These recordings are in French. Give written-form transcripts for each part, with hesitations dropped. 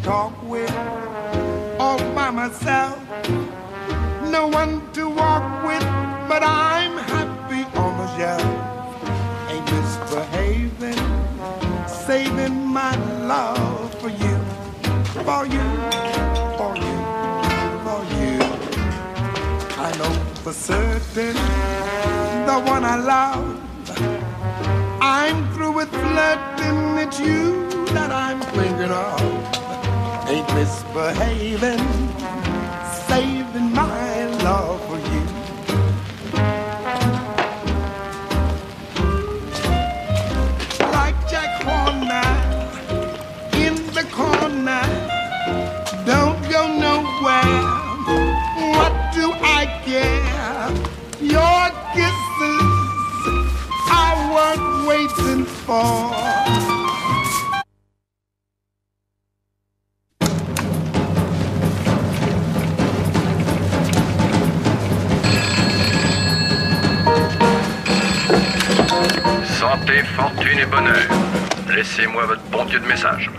talk with all by myself. No one to walk with, but I'm happy on the shelf. Ain't misbehaving, saving my love for you, for you, for you, for you. I know for certain the one I love. I'm through with flirting, it's you that I'm thinking of. Ain't misbehaving, saving my love for you. Like Jack Horner in the corner, don't go nowhere. What do I care? Your kisses are worth waiting for. Santé, fortune et bonheur. Laissez-moi votre bon Dieu de message.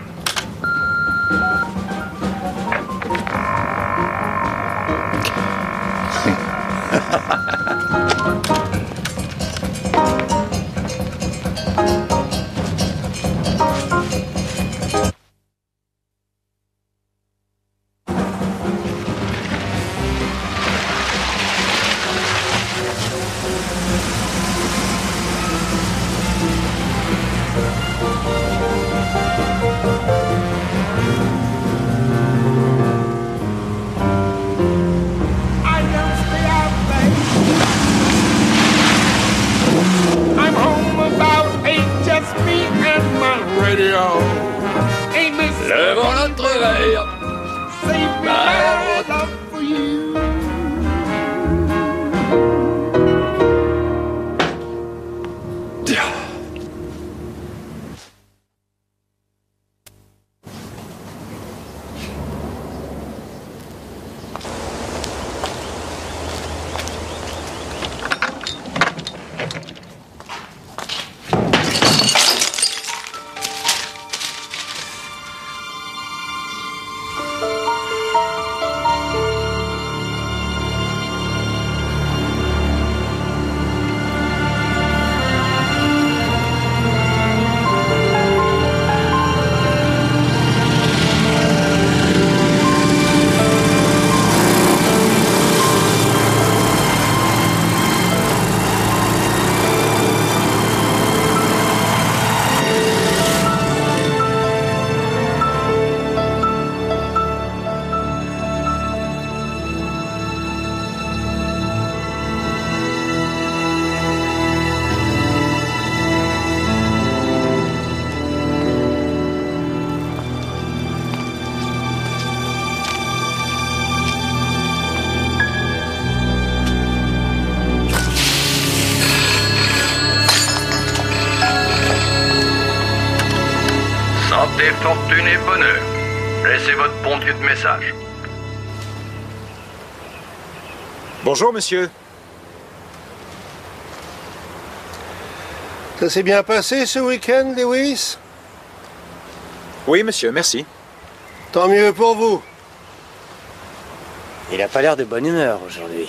Levons notre verre. Save my love for you. Santé, fortune et bonheur. Laissez votre bon Dieu de message. Bonjour, monsieur. Ça s'est bien passé ce week-end, Lewis? Oui, monsieur, merci. Tant mieux pour vous. Il a pas l'air de bonne humeur aujourd'hui.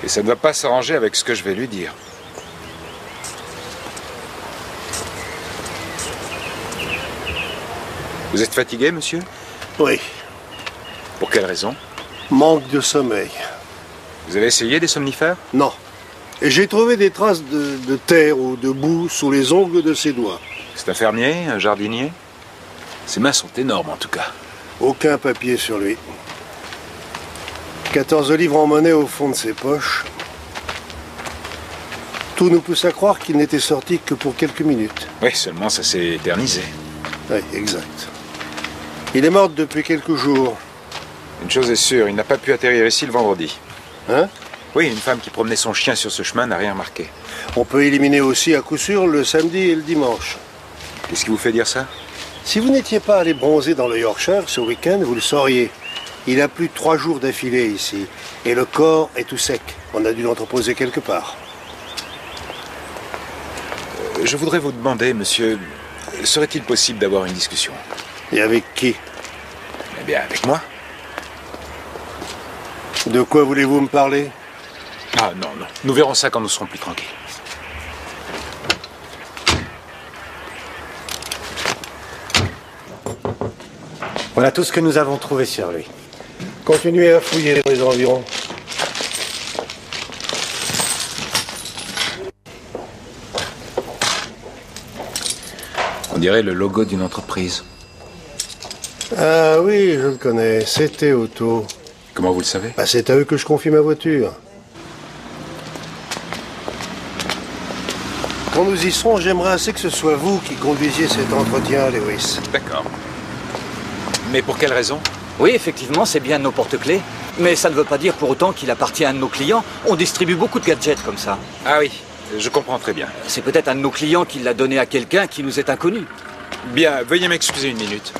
Et ça ne doit pas s'arranger avec ce que je vais lui dire. Vous êtes fatigué, monsieur? Oui. Pour quelle raison? Manque de sommeil. Vous avez essayé des somnifères? Non. Et j'ai trouvé des traces de terre ou de boue sous les ongles de ses doigts. C'est un fermier, un jardinier? Ses mains sont énormes, en tout cas. Aucun papier sur lui. 14 livres en monnaie au fond de ses poches. Tout nous pousse à croire qu'il n'était sorti que pour quelques minutes. Oui, seulement ça s'est éternisé. Oui, exact. Il est mort depuis quelques jours. Une chose est sûre, il n'a pas pu atterrir ici le vendredi. Hein? Oui, une femme qui promenait son chien sur ce chemin n'a rien remarqué. On peut éliminer aussi à coup sûr le samedi et le dimanche. Qu'est-ce qui vous fait dire ça? Si vous n'étiez pas allé bronzer dans le Yorkshire ce week-end, vous le sauriez. Il a plu 3 jours d'affilée ici. Et le corps est tout sec. On a dû l'entreposer quelque part. Je voudrais vous demander, monsieur, serait-il possible d'avoir une discussion? Et avec qui? Eh bien, avec moi. De quoi voulez-vous me parler? Ah non, non. Nous verrons ça quand nous serons plus tranquilles. Voilà tout ce que nous avons trouvé sur lui. Continuez à fouiller les environs. On dirait le logo d'une entreprise. Ah oui, je le connais. C'était Auto. Comment vous le savez? Bah, c'est à eux que je confie ma voiture. Quand nous y serons, j'aimerais assez que ce soit vous qui conduisiez cet entretien, Lewis. D'accord. Mais pour quelle raison? Oui, effectivement, c'est bien nos porte-clés. Mais ça ne veut pas dire pour autant qu'il appartient à un de nos clients. On distribue beaucoup de gadgets comme ça. Ah oui, je comprends très bien. C'est peut-être un de nos clients qui l'a donné à quelqu'un qui nous est inconnu. Bien, veuillez m'excuser une minute.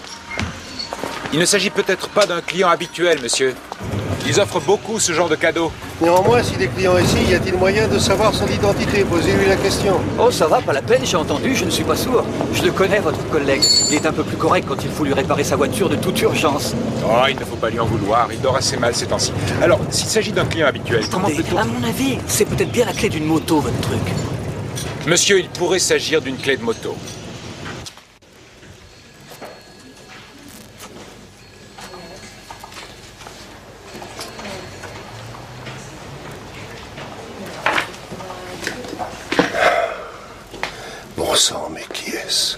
Il ne s'agit peut-être pas d'un client habituel, monsieur. Ils offrent beaucoup ce genre de cadeaux. Néanmoins, s'il est client ici, y a-t-il moyen de savoir son identité? Posez-lui la question. Oh, ça va, pas la peine, j'ai entendu, je ne suis pas sourd. Je le connais, votre collègue. Il est un peu plus correct quand il faut lui réparer sa voiture de toute urgence. Oh, il ne faut pas lui en vouloir. Il dort assez mal ces temps-ci. Alors, s'il s'agit d'un client habituel, comment Attendez, peut-on... à mon avis, c'est peut-être bien la clé d'une moto, votre truc. Monsieur, il pourrait s'agir d'une clé de moto. Bon sang, mais qui est-ce?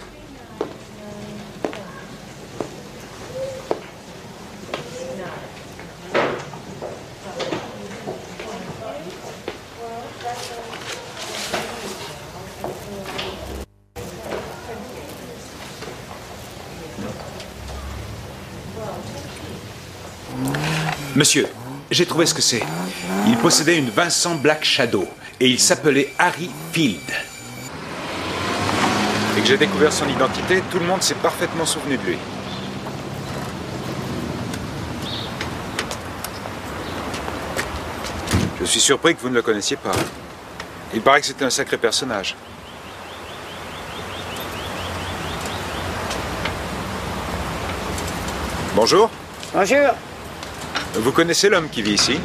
Monsieur, j'ai trouvé ce que c'est. Il possédait une Vincent Black Shadow et il s'appelait Harry Field. Dès que j'ai découvert son identité, tout le monde s'est parfaitement souvenu de lui. Je suis surpris que vous ne le connaissiez pas. Il paraît que c'était un sacré personnage. Bonjour. Bonjour. Vous connaissez l'homme qui vit ici?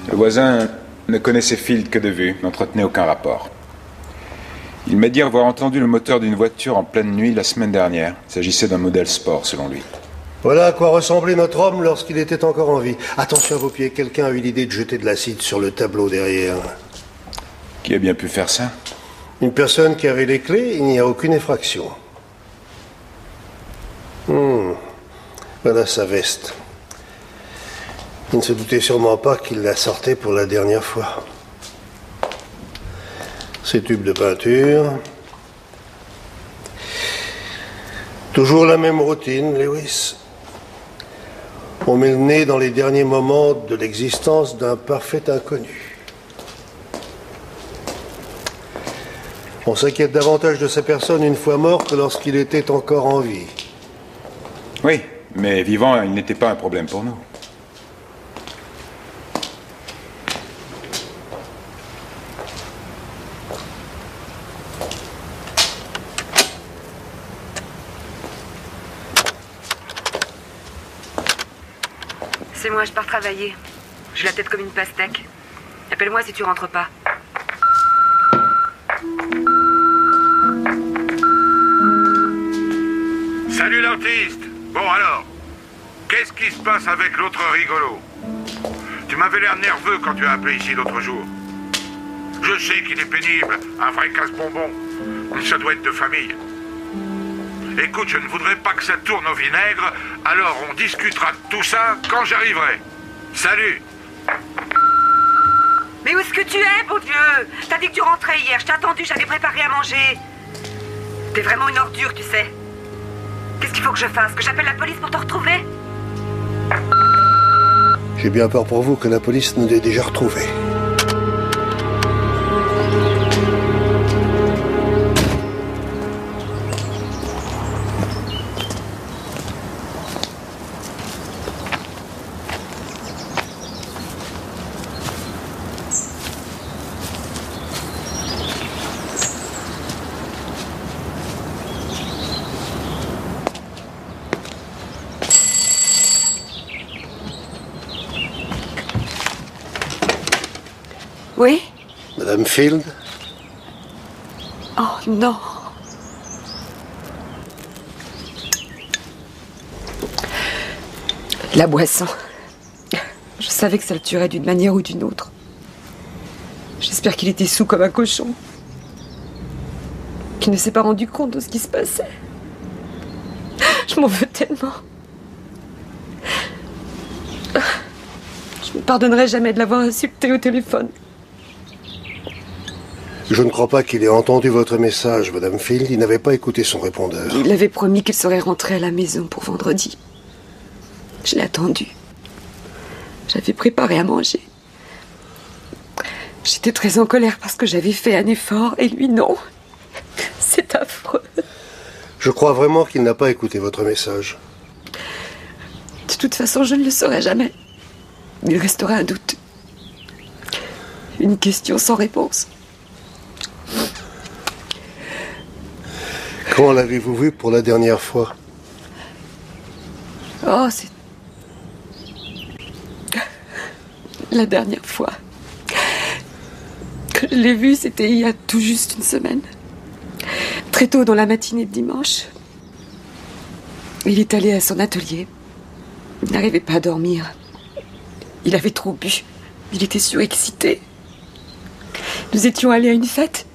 Le voisin ne connaissait Field que de vue, n'entretenait aucun rapport. Il m'a dit avoir entendu le moteur d'une voiture en pleine nuit la semaine dernière. Il s'agissait d'un modèle sport, selon lui. Voilà à quoi ressemblait notre homme lorsqu'il était encore en vie. Attention à vos pieds, quelqu'un a eu l'idée de jeter de l'acide sur le tableau derrière. Qui a bien pu faire ça? Une personne qui avait les clés, il n'y a aucune effraction. Voilà sa veste. Il ne se doutait sûrement pas qu'il la sortait pour la dernière fois. Ces tubes de peinture. Toujours la même routine, Lewis. On met le nez dans les derniers moments de l'existence d'un parfait inconnu. On s'inquiète davantage de sa personne une fois mort que lorsqu'il était encore en vie. Oui, mais vivant, il n'était pas un problème pour nous. C'est moi, je pars travailler. J'ai la tête comme une pastèque. Appelle-moi si tu rentres pas. l'artiste. Bon alors, qu'est-ce qui se passe avec l'autre rigolo? Tu m'avais l'air nerveux quand tu as appelé ici l'autre jour. Je sais qu'il est pénible, un vrai casse-bonbon, mais ça doit être de famille. Écoute, je ne voudrais pas que ça tourne au vinaigre, alors on discutera de tout ça quand j'arriverai. Salut! Mais où est-ce que tu es, bon Dieu? T'as dit que tu rentrais hier, je t'ai attendu, j'avais préparé à manger. T'es vraiment une ordure, tu sais. Qu'est-ce qu'il faut que je fasse? Que j'appelle la police pour te retrouver? J'ai bien peur pour vous que la police nous ait déjà retrouvés. Oui? Madame Field? Oh non. La boisson. Je savais que ça le tuerait d'une manière ou d'une autre. J'espère qu'il était saoul comme un cochon. Qu'il ne s'est pas rendu compte de ce qui se passait. Je m'en veux tellement. Je ne me pardonnerai jamais de l'avoir insulté au téléphone. Je ne crois pas qu'il ait entendu votre message, Madame Field. Il n'avait pas écouté son répondeur. Il avait promis qu'il serait rentré à la maison pour vendredi. Je l'ai attendu. J'avais préparé à manger. J'étais très en colère parce que j'avais fait un effort et lui non. C'est affreux. Je crois vraiment qu'il n'a pas écouté votre message. De toute façon, je ne le saurai jamais. Il restera un doute. Une question sans réponse. Quand l'avez-vous vu pour la dernière fois? Oh, c'est... La dernière fois que je l'ai vu, c'était il y a tout juste une semaine. Très tôt dans la matinée de dimanche. Il est allé à son atelier. Il n'arrivait pas à dormir. Il avait trop bu. Il était surexcité. Nous étions allés à une fête.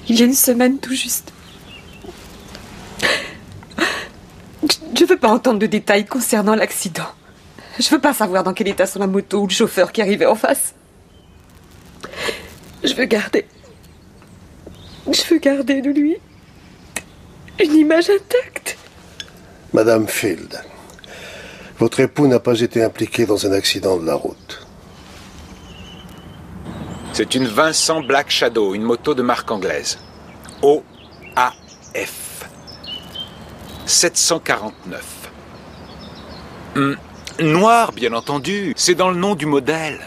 Il y a une semaine tout juste. Je ne veux pas entendre de détails concernant l'accident. Je veux pas savoir dans quel état sont la moto ou le chauffeur qui arrivait en face. Je veux garder de lui une image intacte. Madame Field, votre époux n'a pas été impliqué dans un accident de la route. C'est une Vincent Black Shadow, une moto de marque anglaise. OAF. 749. Noir, bien entendu. C'est dans le nom du modèle.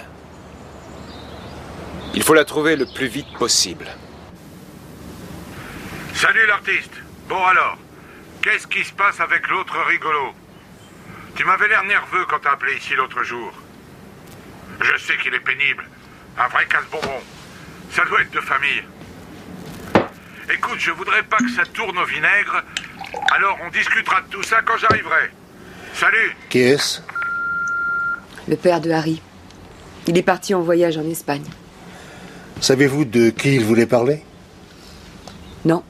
Il faut la trouver le plus vite possible. Salut l'artiste. Bon alors, qu'est-ce qui se passe avec l'autre rigolo? Tu m'avais l'air nerveux quand t'as appelé ici l'autre jour. Je sais qu'il est pénible. Un vrai casse-bonbon. Ça doit être de famille. Écoute, je voudrais pas que ça tourne au vinaigre, alors on discutera de tout ça quand j'arriverai. Salut! Qui est-ce? Le père de Harry. Il est parti en voyage en Espagne. Savez-vous de qui il voulait parler? Non.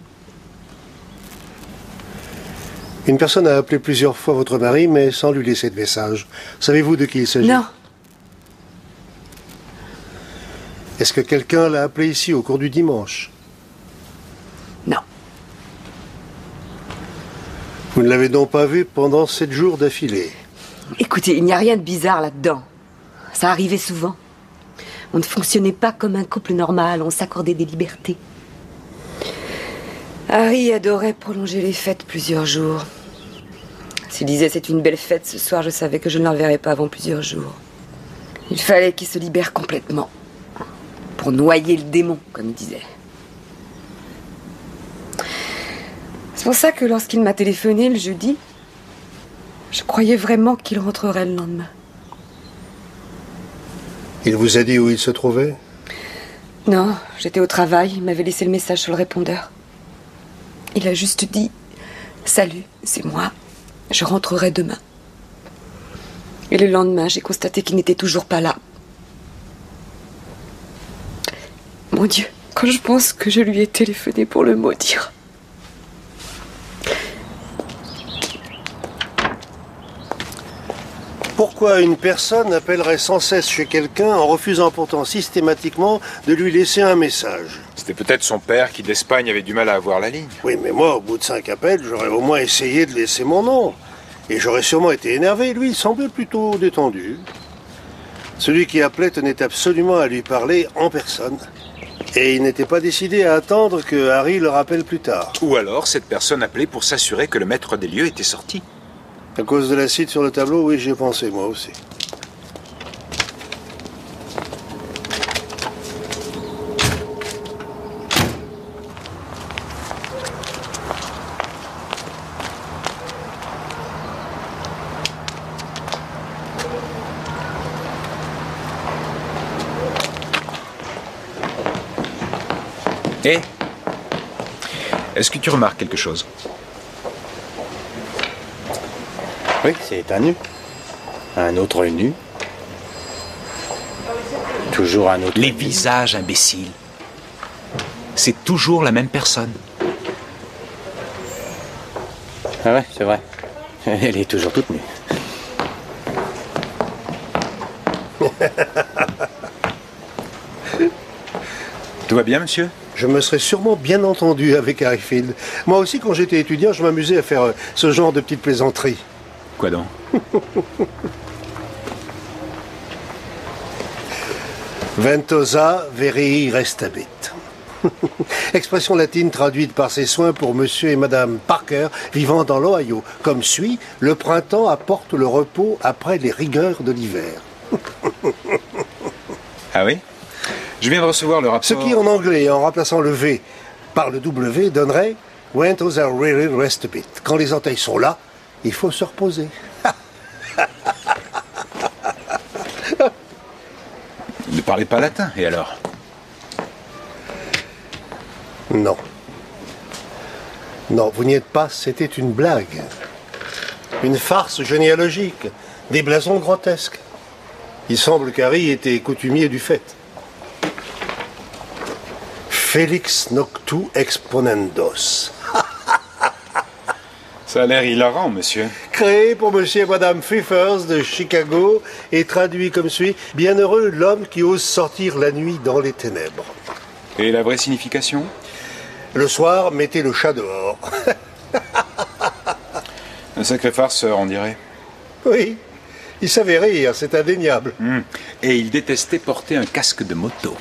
Une personne a appelé plusieurs fois votre mari, mais sans lui laisser de message. Savez-vous de qui il s'agit? Non. Est-ce que quelqu'un l'a appelé ici au cours du dimanche? Non. Vous ne l'avez donc pas vu pendant 7 jours d'affilée? Écoutez, il n'y a rien de bizarre là-dedans. Ça arrivait souvent. On ne fonctionnait pas comme un couple normal, on s'accordait des libertés. Harry adorait prolonger les fêtes plusieurs jours. S'il disait c'est une belle fête ce soir, je savais que je ne l'enverrais pas avant plusieurs jours. Il fallait qu'il se libère complètement. Pour noyer le démon, comme il disait. C'est pour ça que lorsqu'il m'a téléphoné le jeudi, je croyais vraiment qu'il rentrerait le lendemain. Il vous a dit où il se trouvait? Non, j'étais au travail, il m'avait laissé le message sur le répondeur. Il a juste dit Salut, c'est moi. Je rentrerai demain. Et le lendemain, j'ai constaté qu'il n'était toujours pas là. Mon Dieu, quand je pense que je lui ai téléphoné pour le maudire. Pourquoi une personne appellerait sans cesse chez quelqu'un en refusant pourtant systématiquement de lui laisser un message? C'était peut-être son père qui d'Espagne avait du mal à avoir la ligne. Oui, mais moi, au bout de 5 appels, j'aurais au moins essayé de laisser mon nom. Et j'aurais sûrement été énervé. Lui, il semblait plutôt détendu. Celui qui appelait tenait absolument à lui parler en personne. Et il n'était pas décidé à attendre que Harry le rappelle plus tard. Ou alors, cette personne appelait pour s'assurer que le maître des lieux était sorti. À cause de l'acide sur le tableau, oui, j'y ai pensé, moi aussi. Hé, est-ce que tu remarques quelque chose? Oui, c'est un nu. Un autre nu. Toujours un autre Les nu. visages imbéciles. C'est toujours la même personne. Ah ouais, c'est vrai. Elle est toujours toute nue. Tout va bien, monsieur? Je me serais sûrement bien entendu avec Harryfield. Moi aussi, quand j'étais étudiant, je m'amusais à faire ce genre de petites plaisanteries. Quoi donc? Ventosa veri restabit. Expression latine traduite par ses soins pour monsieur et madame Parker vivant dans l'Ohio. Comme suit, le printemps apporte le repos après les rigueurs de l'hiver. Ah oui? Je viens de recevoir le rapport... Ce qui en anglais, en remplaçant le V par le W, donnerait Ventosa veri restabit. Quand les orteils sont là, il faut se reposer. Ne parlez pas latin, et alors? Non. Non, vous n'y êtes pas, c'était une blague. Une farce généalogique, des blasons grotesques. Il semble qu'Harry était coutumier du fait. Felix noctu exponendos. Ça a l'air hilarant, monsieur. Créé pour monsieur et madame Pfeffers de Chicago et traduit comme suit: bienheureux l'homme qui ose sortir la nuit dans les ténèbres. Et la vraie signification? Le soir, mettez le chat dehors. Un sacré farceur, on dirait. Oui, il savait rire, c'est indéniable. Et il détestait porter un casque de moto.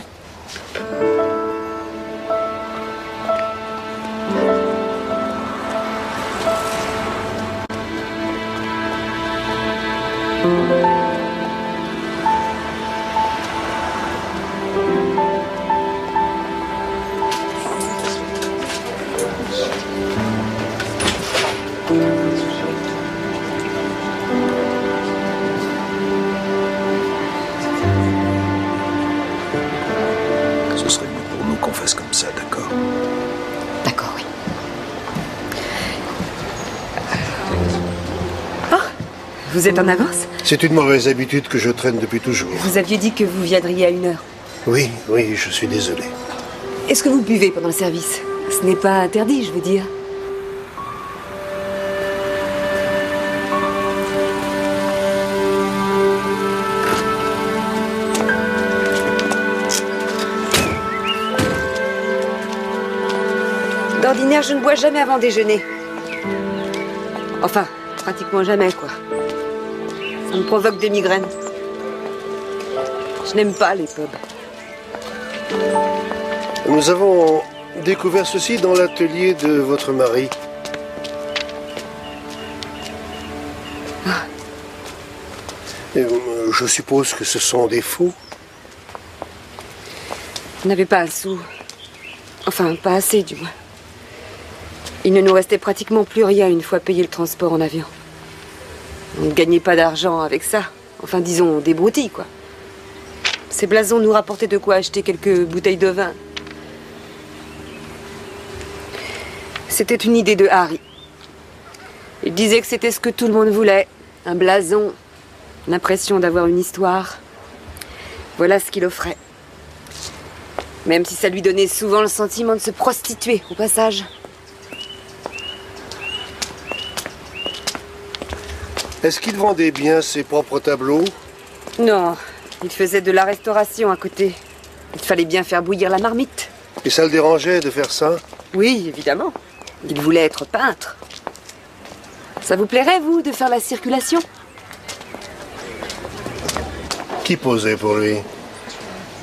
Ce serait mieux pour nous qu'on fasse comme ça, d'accord? D'accord, oui. Oh, vous êtes en avance? C'est une mauvaise habitude que je traîne depuis toujours. Vous aviez dit que vous viendriez à 1h. Oui, oui, je suis désolé. Est-ce que vous buvez pendant le service? Ce n'est pas interdit, je veux dire. D'ordinaire, je ne bois jamais avant déjeuner. Enfin, pratiquement jamais, quoi. Ça me provoque des migraines. Je n'aime pas les pubs. Nous avons découvert ceci dans l'atelier de votre mari. Et, je suppose que ce sont des faux. On n'avait pas un sou. Enfin, pas assez, du moins. Il ne nous restait pratiquement plus rien une fois payé le transport en avion. On ne gagnait pas d'argent avec ça. Enfin, disons, des broutilles, quoi. Ces blasons nous rapportaient de quoi acheter quelques bouteilles de vin. C'était une idée de Harry. Il disait que c'était ce que tout le monde voulait. Un blason, l'impression d'avoir une histoire. Voilà ce qu'il offrait. Même si ça lui donnait souvent le sentiment de se prostituer, au passage. Est-ce qu'il vendait bien ses propres tableaux? Non, il faisait de la restauration à côté. Il fallait bien faire bouillir la marmite. Et ça le dérangeait de faire ça? Oui, évidemment. Il voulait être peintre. Ça vous plairait, vous, de faire la circulation? Qui posait pour lui?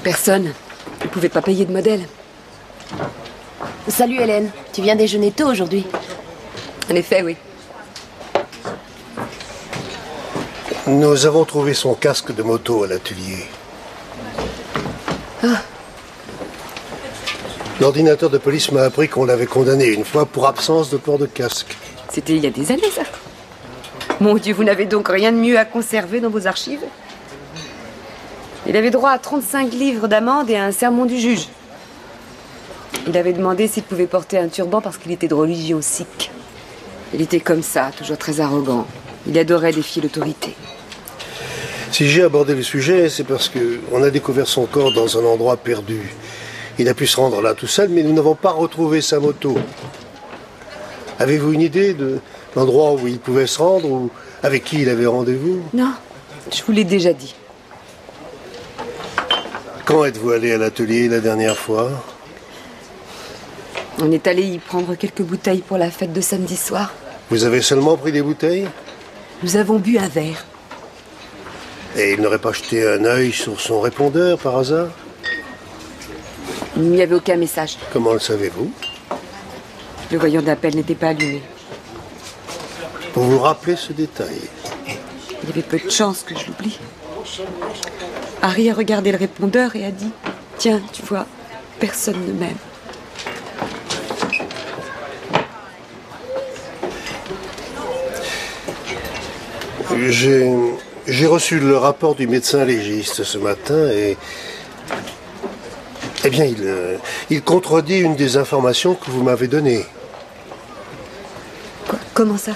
Personne. Il ne pouvait pas payer de modèle. Salut Hélène, tu viens déjeuner tôt aujourd'hui. En effet, oui. Nous avons trouvé son casque de moto à l'atelier. Ah. L'ordinateur de police m'a appris qu'on l'avait condamné une fois pour absence de port de casque. C'était il y a des années, ça. Mon Dieu, vous n'avez donc rien de mieux à conserver dans vos archives? Il avait droit à 35 livres d'amende et à un sermon du juge. Il avait demandé s'il pouvait porter un turban parce qu'il était de religion sikh. Il était comme ça, toujours très arrogant. Il adorait défier l'autorité. Si j'ai abordé le sujet, c'est parce qu'on a découvert son corps dans un endroit perdu. Il a pu se rendre là tout seul, mais nous n'avons pas retrouvé sa moto. Avez-vous une idée de l'endroit où il pouvait se rendre ou avec qui il avait rendez-vous? Non, je vous l'ai déjà dit. Quand êtes-vous allé à l'atelier la dernière fois? On est allé y prendre quelques bouteilles pour la fête de samedi soir. Vous avez seulement pris des bouteilles? Nous avons bu un verre. Et il n'aurait pas jeté un œil sur son répondeur par hasard? Il n'y avait aucun message. Comment le savez-vous? Le voyant d'appel n'était pas allumé. Vous vous rappelez ce détail? Il y avait peu de chance que je l'oublie. Harry a regardé le répondeur et a dit « Tiens, tu vois, personne ne m'aime. » J'ai reçu le rapport du médecin légiste ce matin et... Eh bien, il contredit une des informations que vous m'avez données. Quoi? Comment ça?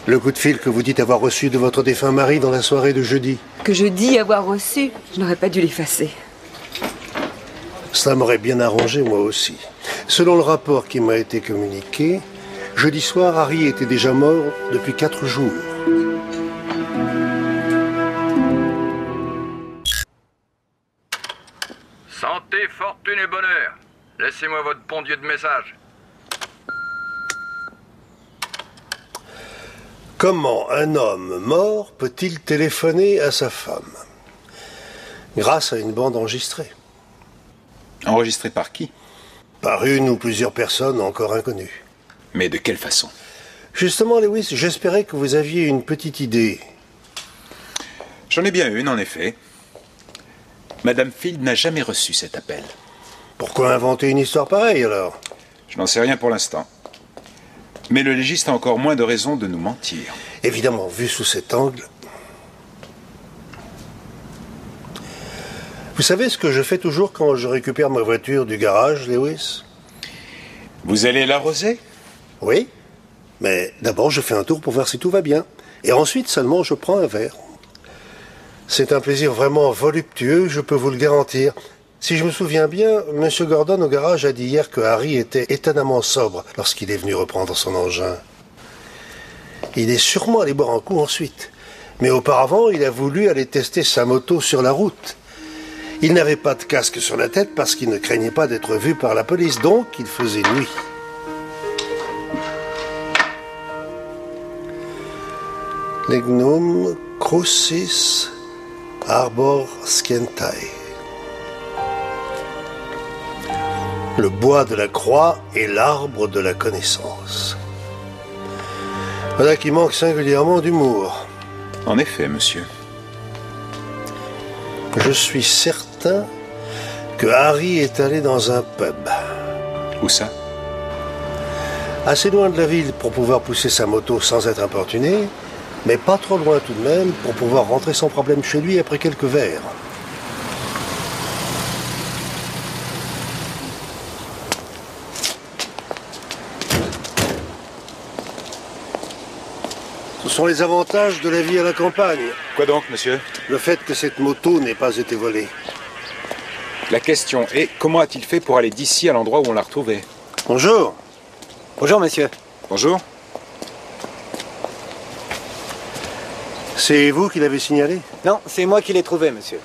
Le coup de fil que vous dites avoir reçu de votre défunt mari dans la soirée de jeudi. Que je dis avoir reçu? Je n'aurais pas dû l'effacer. Cela m'aurait bien arrangé, moi aussi. Selon le rapport qui m'a été communiqué, jeudi soir, Harry était déjà mort depuis 4 jours. Santé, fortune et bonheur. Laissez-moi votre bon Dieu de message. Comment un homme mort peut-il téléphoner à sa femme? Grâce à une bande enregistrée. Enregistré par qui? Par une ou plusieurs personnes encore inconnues. Mais de quelle façon? Justement, Lewis, j'espérais que vous aviez une petite idée. J'en ai bien une, en effet. Madame Field n'a jamais reçu cet appel. Pourquoi inventer une histoire pareille, alors? Je n'en sais rien pour l'instant. Mais le légiste a encore moins de raisons de nous mentir. Évidemment, vu sous cet angle... Vous savez ce que je fais toujours quand je récupère ma voiture du garage, Lewis? Vous allez l'arroser? Oui, mais d'abord je fais un tour pour voir si tout va bien. Et ensuite seulement je prends un verre. C'est un plaisir vraiment voluptueux, je peux vous le garantir. Si je me souviens bien, M. Gordon au garage a dit hier que Harry était étonnamment sobre lorsqu'il est venu reprendre son engin. Il est sûrement allé boire un coup ensuite. Mais auparavant, il a voulu aller tester sa moto sur la route. Il n'avait pas de casque sur la tête parce qu'il ne craignait pas d'être vu par la police, donc il faisait nuit. Lignum crucis arbor scientae. Le bois de la croix est l'arbre de la connaissance. Voilà qui manque singulièrement d'humour. En effet, monsieur. Je suis certain que Harry est allé dans un pub. Où ça? Assez loin de la ville pour pouvoir pousser sa moto sans être importuné, mais pas trop loin tout de même pour pouvoir rentrer sans problème chez lui après quelques verres. Ce sont les avantages de la vie à la campagne. Quoi donc, monsieur? Le fait que cette moto n'ait pas été volée. La question est, comment a-t-il fait pour aller d'ici à l'endroit où on l'a retrouvée? Bonjour. Bonjour, monsieur. Bonjour. C'est vous qui l'avez signalé? Non, c'est moi qui l'ai trouvé, monsieur.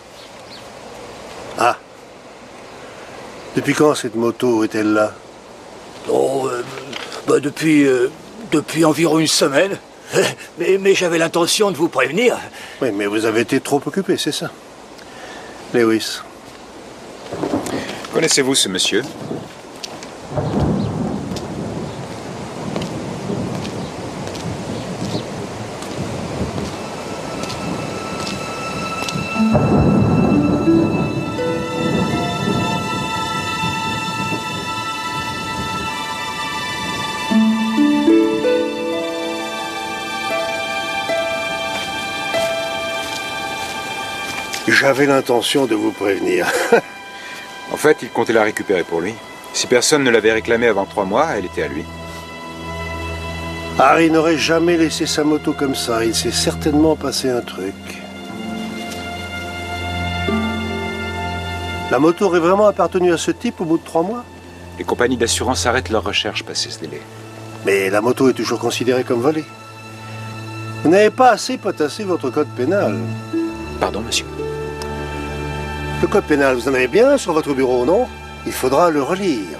Ah. Depuis quand cette moto est-elle là? Oh, depuis environ une semaine. Mais j'avais l'intention de vous prévenir. Oui, mais vous avez été trop occupé, c'est ça. Lewis. Connaissez-vous ce monsieur? J'avais l'intention de vous prévenir. En fait, il comptait la récupérer pour lui. Si personne ne l'avait réclamée avant 3 mois, elle était à lui. Harry n'aurait jamais laissé sa moto comme ça. Il s'est certainement passé un truc. La moto aurait vraiment appartenu à ce type au bout de 3 mois? Les compagnies d'assurance arrêtent leurs recherches passé ce délai. Mais la moto est toujours considérée comme volée. Vous n'avez pas assez potassé votre code pénal. Pardon, monsieur? Le code pénal, vous en avez bien sur votre bureau, non? Il faudra le relire.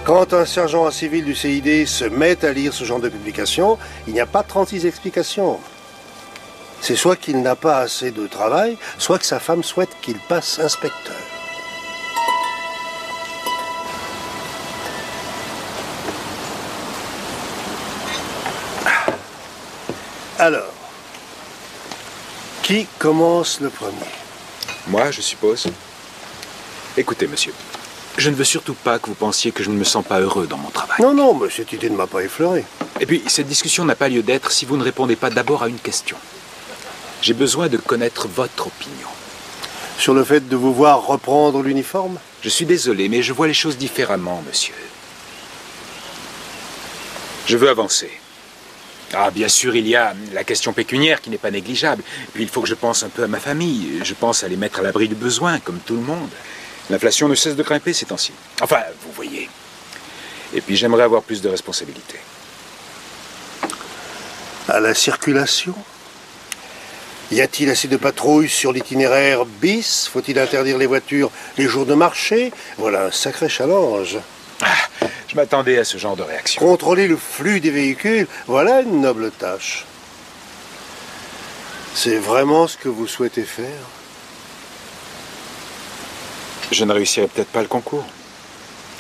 Quand un sergent en civil du CID se met à lire ce genre de publication, il n'y a pas 36 explications. C'est soit qu'il n'a pas assez de travail, soit que sa femme souhaite qu'il passe inspecteur. Alors, qui commence le premier? Moi, je suppose. Écoutez, monsieur, je ne veux surtout pas que vous pensiez que je ne me sens pas heureux dans mon travail. Non, non, mais cette idée ne m'a pas effleuré. Et puis, cette discussion n'a pas lieu d'être si vous ne répondez pas d'abord à une question. J'ai besoin de connaître votre opinion. Sur le fait de vous voir reprendre l'uniforme? Je suis désolé, mais je vois les choses différemment, monsieur. Je veux avancer. Ah, bien sûr, il y a la question pécuniaire qui n'est pas négligeable. Puis il faut que je pense un peu à ma famille. Je pense à les mettre à l'abri du besoin, comme tout le monde. L'inflation ne cesse de grimper ces temps-ci. Enfin, vous voyez. Et puis j'aimerais avoir plus de responsabilités. À la circulation? Y a-t-il assez de patrouilles sur l'itinéraire bis? Faut-il interdire les voitures les jours de marché? Voilà un sacré challenge. Ah, je m'attendais à ce genre de réaction. Contrôler le flux des véhicules, voilà une noble tâche. C'est vraiment ce que vous souhaitez faire? Je ne réussirais peut-être pas le concours.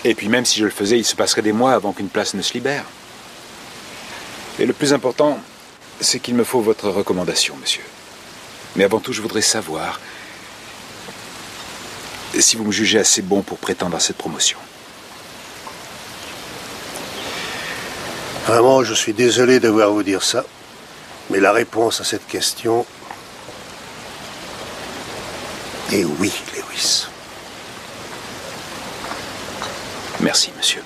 Et puis même si je le faisais, il se passerait des mois avant qu'une place ne se libère. Et le plus important, c'est qu'il me faut votre recommandation, monsieur. Mais avant tout, je voudrais savoir si vous me jugez assez bon pour prétendre à cette promotion. Vraiment, je suis désolé d'avoir à vous dire ça, mais la réponse à cette question est oui, Lewis. Merci, monsieur.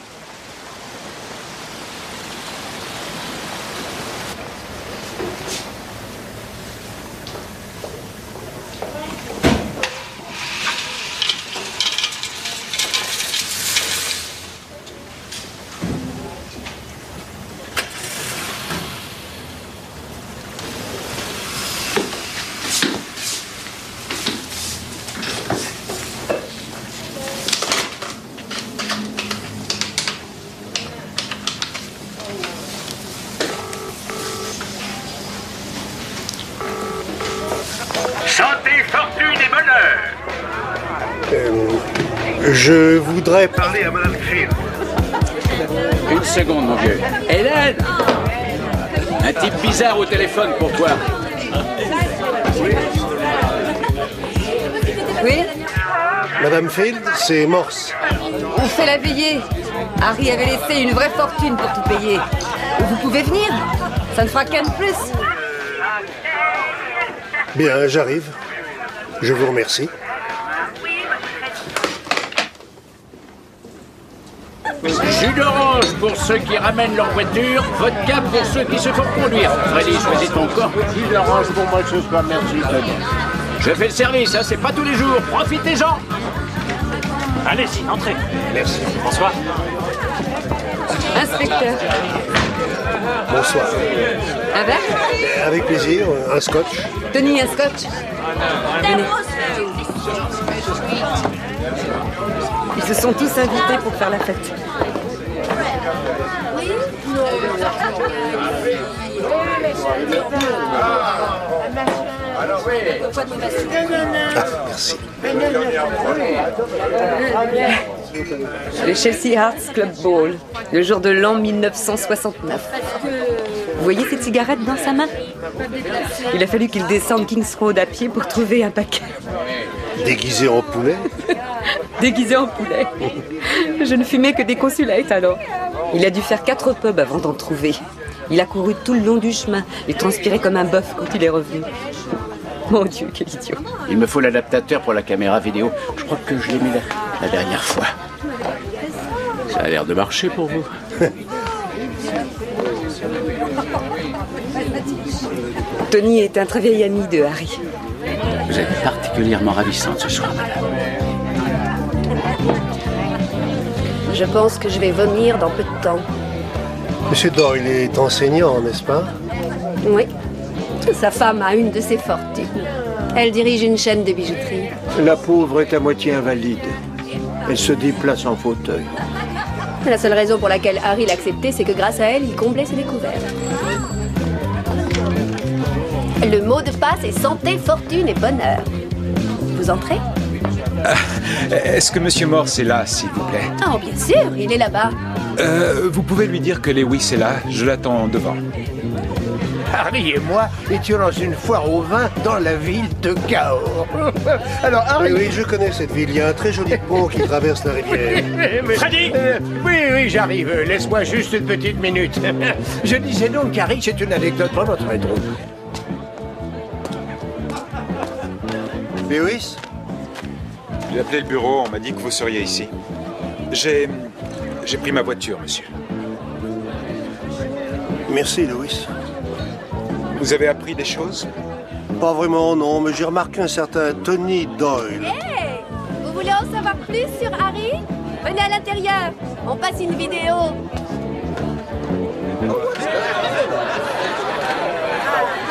Santé, fortune et bonheur. Je voudrais parler à Madame Field. Une seconde, mon vieux. Hélène! Un type bizarre au téléphone pour toi. Oui? Madame Field, c'est Morse. On fait la veillée. Harry avait laissé une vraie fortune pour tout payer. Vous pouvez venir? Ça ne fera qu'un de plus. Bien, j'arrive. Je vous remercie. Jus d'orange pour ceux qui ramènent leur voiture, vodka pour ceux qui se font conduire. Freddy, choisis ton camp. Jus d'orange pour moi ce soir, merci, Tony. Je fais le service, hein, c'est pas tous les jours. Profitez-en. Allez-y, entrez. Merci. Bonsoir. Inspecteur, Bonsoir. un verre? Avec plaisir, un scotch. Tony, un scotch? Venez. Ils se sont tous invités pour faire la fête. Merci. Le Chelsea Hearts Club Ball, le jour de l'an 1969. Vous voyez cette cigarette dans sa main? Il a fallu qu'il descende King's Road à pied pour trouver un paquet. Déguisé en poulet? Déguisé en poulet. Je ne fumais que des consulates alors. Il a dû faire 4 pubs avant d'en trouver. Il a couru tout le long du chemin. Il transpirait comme un bœuf quand il est revenu. Mon Dieu, quel idiot. Il me faut l'adaptateur pour la caméra vidéo. Je crois que je l'ai mis la dernière fois. Ça a l'air de marcher pour vous. Tony est un très vieil ami de Harry. Vous êtes particulièrement ravissante ce soir, madame. Je pense que je vais vomir dans peu de temps. Monsieur Doyle est enseignant, n'est-ce pas? Oui. Sa femme a une de ses fortunes. Elle dirige une chaîne de bijouterie. La pauvre est à moitié invalide. Elle se déplace en fauteuil. La seule raison pour laquelle Harry l'a acceptée, c'est que grâce à elle, il comblait ses découvertes. Le mot de passe est santé, fortune et bonheur. Vous entrez? Est-ce que Monsieur Morse est là, s'il vous plaît? Oh, bien sûr, il est là-bas. Vous pouvez lui dire que Lewis est là, je l'attends devant. Harry et moi étions dans une foire au vin dans la ville de Cahors. Alors, Harry... Oui, je connais cette ville. Il y a un très joli pont qui traverse la rivière. Freddy Oui, j'arrive. Laisse-moi juste une petite minute. Je disais donc qu'Harry, c'est une anecdote vraiment très drôle. Lewis? J'ai appelé le bureau, on m'a dit que vous seriez ici. J'ai pris ma voiture, monsieur. Merci, Lewis. Vous avez appris des choses? Pas vraiment, non, mais j'ai remarqué un certain Tony Doyle. Hey! Vous voulez en savoir plus sur Harry? Venez à l'intérieur, on passe une vidéo.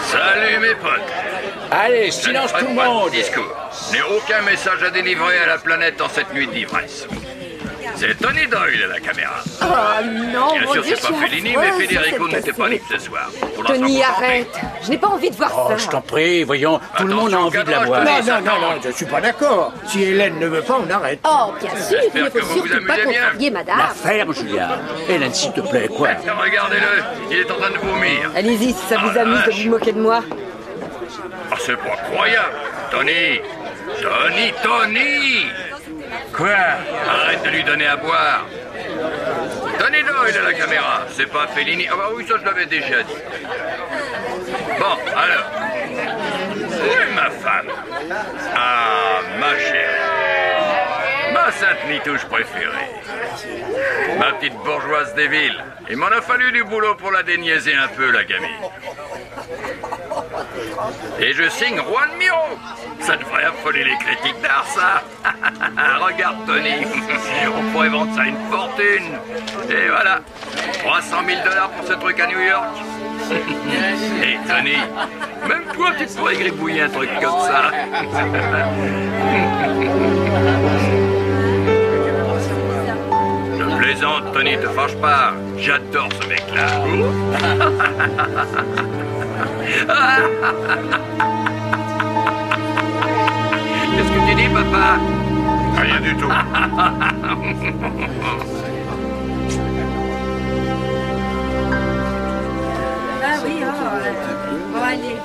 Salut mes potes. Allez, silence tout le monde. Discours. N'ai aucun message à délivrer à la planète en cette nuit d'ivresse. C'est Tony Doyle à la caméra. Oh non, Bien mon sûr, Dieu, c'est pas Fellini, mais Federico n'était pas libre ce soir. Tony, arrête. Je n'ai pas envie de voir Oh, ça. je t'en prie, voyons, tout le monde a envie de la voir. Non, je suis pas d'accord. Si Hélène ne veut pas, on arrête. Oh, bien sûr, il ne que faut vous vous surtout pas amusez bien. contrarier madame. La ferme, Julia. Hélène, s'il te plaît, quoi? Regardez-le, il est en train de vomir. Allez-y, si ça vous amuse de vous moquer de moi. Ah, c'est pas croyable. Tony. Quoi? Arrête de lui donner à boire. Tony Doyle à la caméra, c'est pas Fellini. Ah bah oui, ça je l'avais déjà dit. Bon, alors. Où est ma femme? Ah, ma chérie. Ma sainte nitouche préférée. Ma petite bourgeoise des villes. Il m'en a fallu du boulot pour la déniaiser un peu, la gamine. Et je signe Juan Miro. Ça devrait affoler les critiques d'art, ça. Regarde, Tony. On pourrait vendre ça une fortune. Et voilà. 300 000 $ pour ce truc à New York. Et Tony, même toi, tu pourrais gribouiller un truc comme ça. Je plaisante, Tony, te fâche pas. J'adore ce mec-là. Qu'est-ce que tu dis, papa? Rien du tout. Ah oui, bon, allez.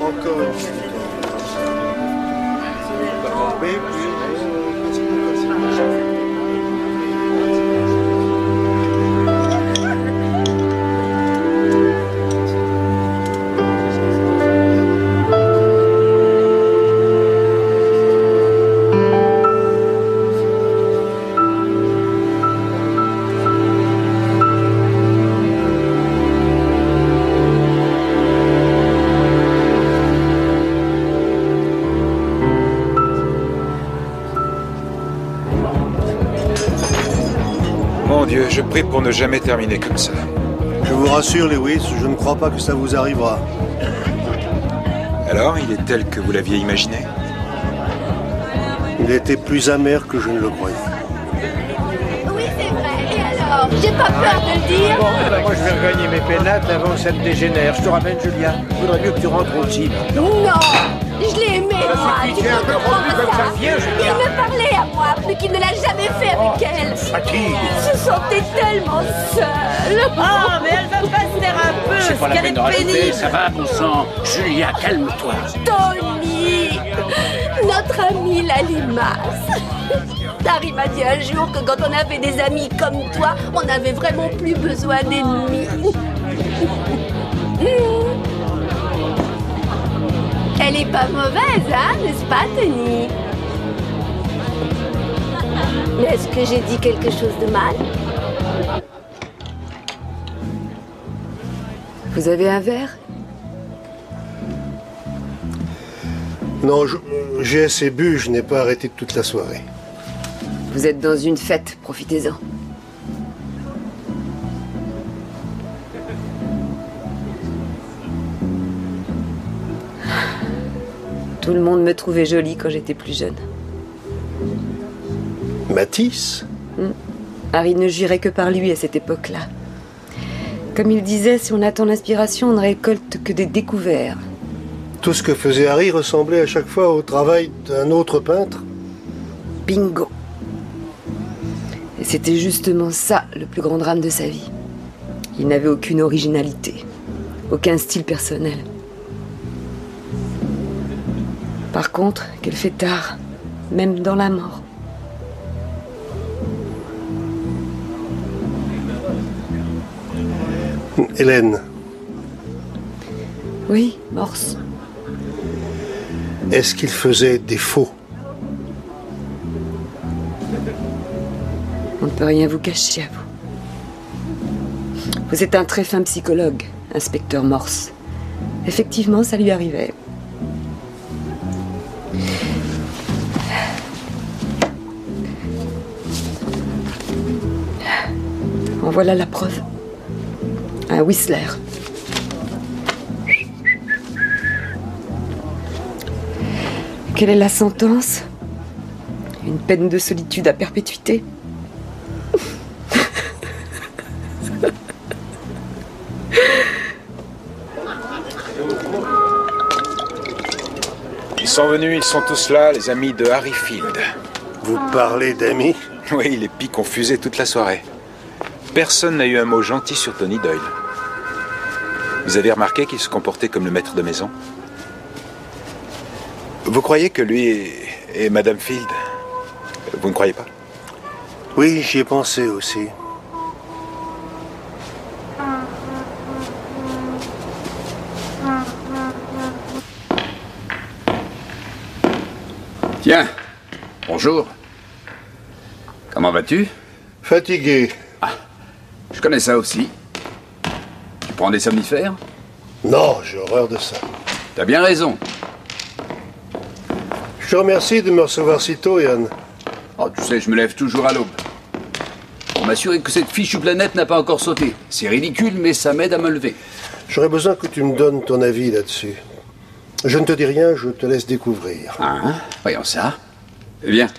Encore une fois. Mon Dieu, je prie pour ne jamais terminer comme ça. Je vous rassure, Lewis, je ne crois pas que ça vous arrivera. Alors, il est tel que vous l'aviez imaginé? Il était plus amer que je ne le croyais. Oui, c'est vrai. Et alors? J'ai pas peur de le dire. Bon, eh ben, moi je vais regagner mes pénates avant que ça ne dégénère. Je te ramène, Julia. Il faudrait mieux que tu rentres aussi. Non, je l'ai aimé, moi. Tu peux comprendre ça. Il me parlait à moi, plus qu'il ne l'a jamais fait avec elle. Il se sentait tellement seul. Ah, mais elle va pas se taire un peu. C'est pas la peine de rajouter, ça va, bon sang. Julia, calme-toi. Tony, notre ami la limace. Harry m'a dit un jour que quand on avait des amis comme toi, on n'avait vraiment plus besoin d'ennemis. Elle est pas mauvaise, hein, n'est-ce pas, Tony? Mais est-ce que j'ai dit quelque chose de mal? Vous avez un verre? Non, j'ai assez bu, je n'ai pas arrêté toute la soirée. Vous êtes dans une fête, profitez-en. Tout le monde me trouvait jolie quand j'étais plus jeune. Matisse? Harry ne jurait que par lui à cette époque-là. Comme il disait, si on attend l'inspiration, on ne récolte que des découvertes. Tout ce que faisait Harry ressemblait à chaque fois au travail d'un autre peintre? Bingo! Et c'était justement ça, le plus grand drame de sa vie. Il n'avait aucune originalité, aucun style personnel. Par contre, quel fêtard, même dans la mort. Hélène. Oui, Morse. Est-ce qu'il faisait des faux? On ne peut rien vous cacher à vous. Vous êtes un très fin psychologue, inspecteur Morse. Effectivement, ça lui arrivait. En voilà la preuve. Un Whistler. Quelle est la sentence? Une peine de solitude à perpétuité. Ils sont venus, ils sont tous là, les amis de Harry Field. Vous parlez d'amis? Oui, les pics ont fusé toute la soirée. Personne n'a eu un mot gentil sur Tony Doyle. Vous avez remarqué qu'il se comportait comme le maître de maison? Vous croyez que lui et Madame Field... Vous ne croyez pas? Oui, j'y ai pensé aussi. Tiens, bonjour. Comment vas-tu? Fatigué. Ah, je connais ça aussi. Tu prends des somnifères? Non, j'ai horreur de ça. T'as bien raison. Je te remercie de me recevoir si tôt, Yann. Oh, tu sais, je me lève toujours à l'aube. Pour m'assurer que cette fichue planète n'a pas encore sauté. C'est ridicule, mais ça m'aide à me lever. J'aurais besoin que tu me donnes ton avis là-dessus. Je ne te dis rien, je te laisse découvrir. Ah, voyons ça. Viens.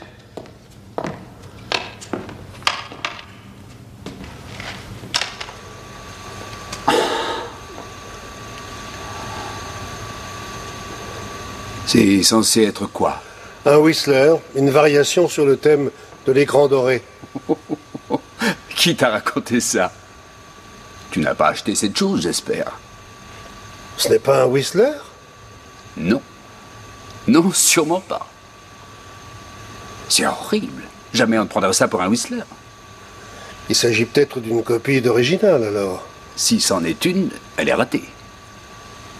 C'est censé être quoi? Un Whistler, une variation sur le thème de l'écran doré. Qui t'a raconté ça? Tu n'as pas acheté cette chose, j'espère. Ce n'est pas un Whistler? Non. Non, sûrement pas. C'est horrible. Jamais on ne prendra ça pour un Whistler. Il s'agit peut-être d'une copie d'original, alors. Si c'en est une, elle est ratée.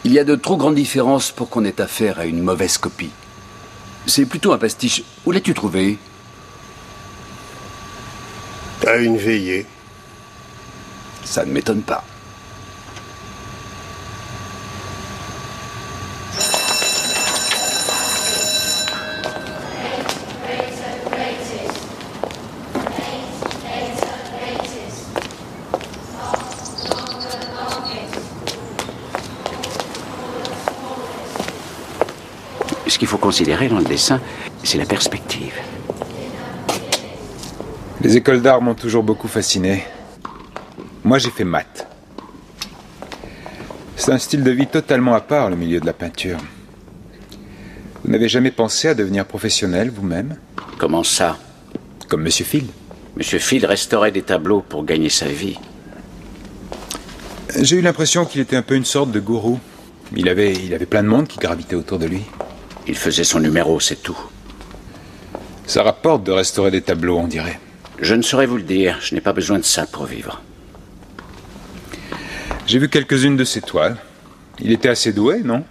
Il y a de trop grandes différences pour qu'on ait affaire à une mauvaise copie. C'est plutôt un pastiche. Où l'as-tu trouvé? À une veillée. Ça ne m'étonne pas. qu'il faut considérer dans le dessin, c'est la perspective. Les écoles d'art m'ont toujours beaucoup fasciné. Moi, j'ai fait maths. C'est un style de vie totalement à part, le milieu de la peinture. Vous n'avez jamais pensé à devenir professionnel, vous-même? Comment ça? Comme Monsieur Field. Monsieur Field restaurait des tableaux pour gagner sa vie. J'ai eu l'impression qu'il était un peu une sorte de gourou. Il avait plein de monde qui gravitait autour de lui. Il faisait son numéro, c'est tout. Ça rapporte de restaurer des tableaux, on dirait. Je ne saurais vous le dire, je n'ai pas besoin de ça pour vivre. J'ai vu quelques-unes de ses toiles. Il était assez doué, non?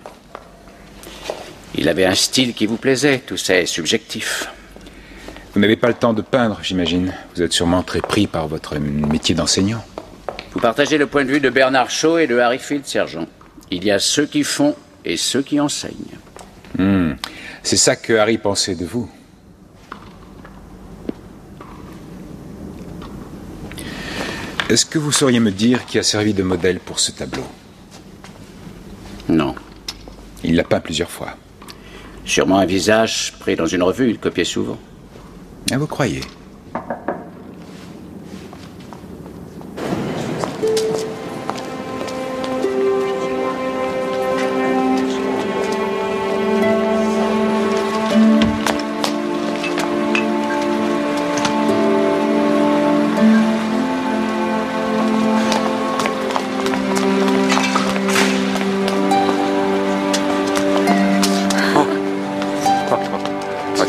Il avait un style qui vous plaisait, tout ça est subjectif. Vous n'avez pas le temps de peindre, j'imagine. Vous êtes sûrement très pris par votre métier d'enseignant. Vous partagez le point de vue de Bernard Shaw et de Harry Field, sergent. Il y a ceux qui font et ceux qui enseignent. C'est ça que Harry pensait de vous. Est-ce que vous sauriez me dire qui a servi de modèle pour ce tableau? Non. Il l'a peint plusieurs fois. Sûrement un visage pris dans une revue, il copiait souvent. Ah, vous croyez?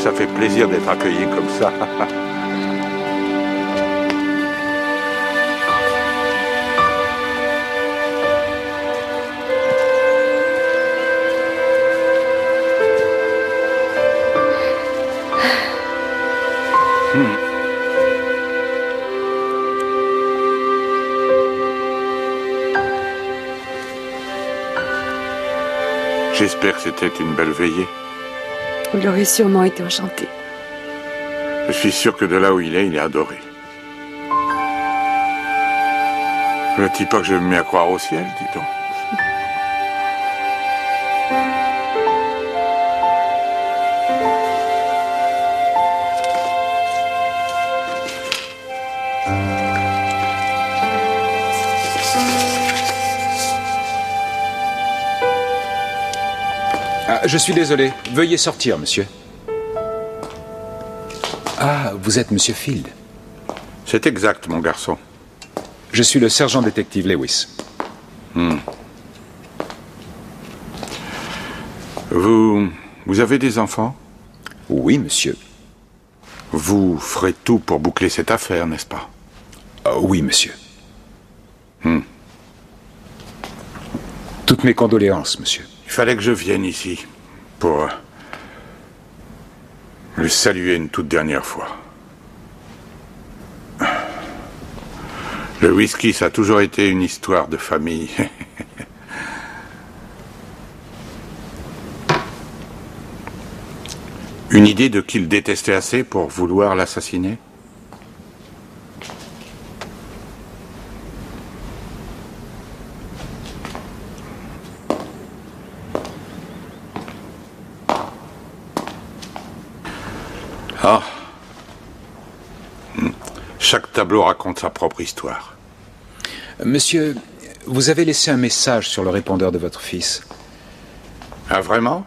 Ça fait plaisir d'être accueilli comme ça. J'espère que c'était une belle veillée. Il aurait sûrement été enchanté. Je suis sûr que de là où il est adoré. Ne dis pas que je me mets à croire au ciel, dis donc. Je suis désolé. Veuillez sortir, monsieur. Ah, vous êtes monsieur Field. C'est exact, mon garçon. Je suis le sergent détective Lewis. Vous avez des enfants? Oui, monsieur. Vous ferez tout pour boucler cette affaire, n'est-ce pas? Oui, monsieur. Toutes mes condoléances, monsieur. Il fallait que je vienne ici pour le saluer une toute dernière fois. Le whisky, ça a toujours été une histoire de famille. Une idée de qui le détestait assez pour vouloir l'assassiner? Ah. Chaque tableau raconte sa propre histoire. Monsieur, vous avez laissé un message sur le répondeur de votre fils. Ah, vraiment?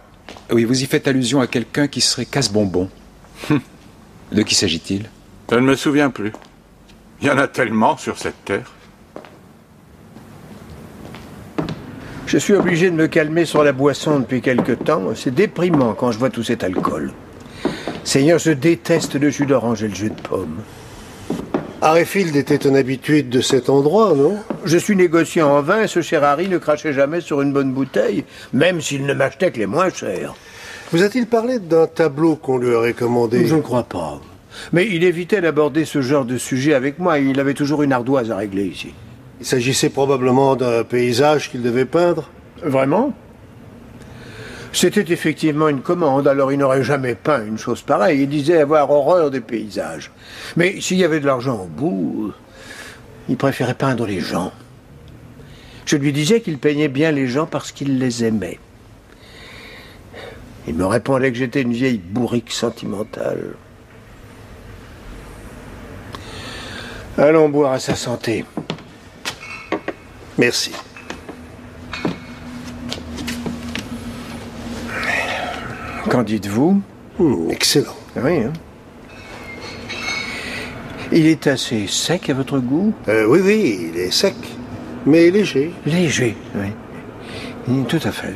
Oui, vous y faites allusion à quelqu'un qui serait Casse-Bonbon. De qui s'agit-il? Je ne me souviens plus. Il y en a tellement sur cette terre. Je suis obligé de me calmer sur la boisson depuis quelque temps. C'est déprimant quand je vois tout cet alcool. Seigneur, je déteste le jus d'orange et le jus de pomme. Harry Field était un habitué de cet endroit, non? Je suis négociant en vin et ce cher Harry ne crachait jamais sur une bonne bouteille, même s'il ne m'achetait que les moins chers. Vous a-t-il parlé d'un tableau qu'on lui aurait commandé? Je ne crois pas. Mais il évitait d'aborder ce genre de sujet avec moi. Il avait toujours une ardoise à régler ici. Il s'agissait probablement d'un paysage qu'il devait peindre? Vraiment? C'était effectivement une commande, alors il n'aurait jamais peint une chose pareille. Il disait avoir horreur des paysages. Mais s'il y avait de l'argent au bout, il préférait peindre les gens. Je lui disais qu'il peignait bien les gens parce qu'il les aimait. Il me répondait que j'étais une vieille bourrique sentimentale. Allons boire à sa santé. Merci. Qu'en dites-vous? Excellent. Oui, hein? Il est assez sec à votre goût? Oui, il est sec, mais léger. Léger, oui. Tout à fait.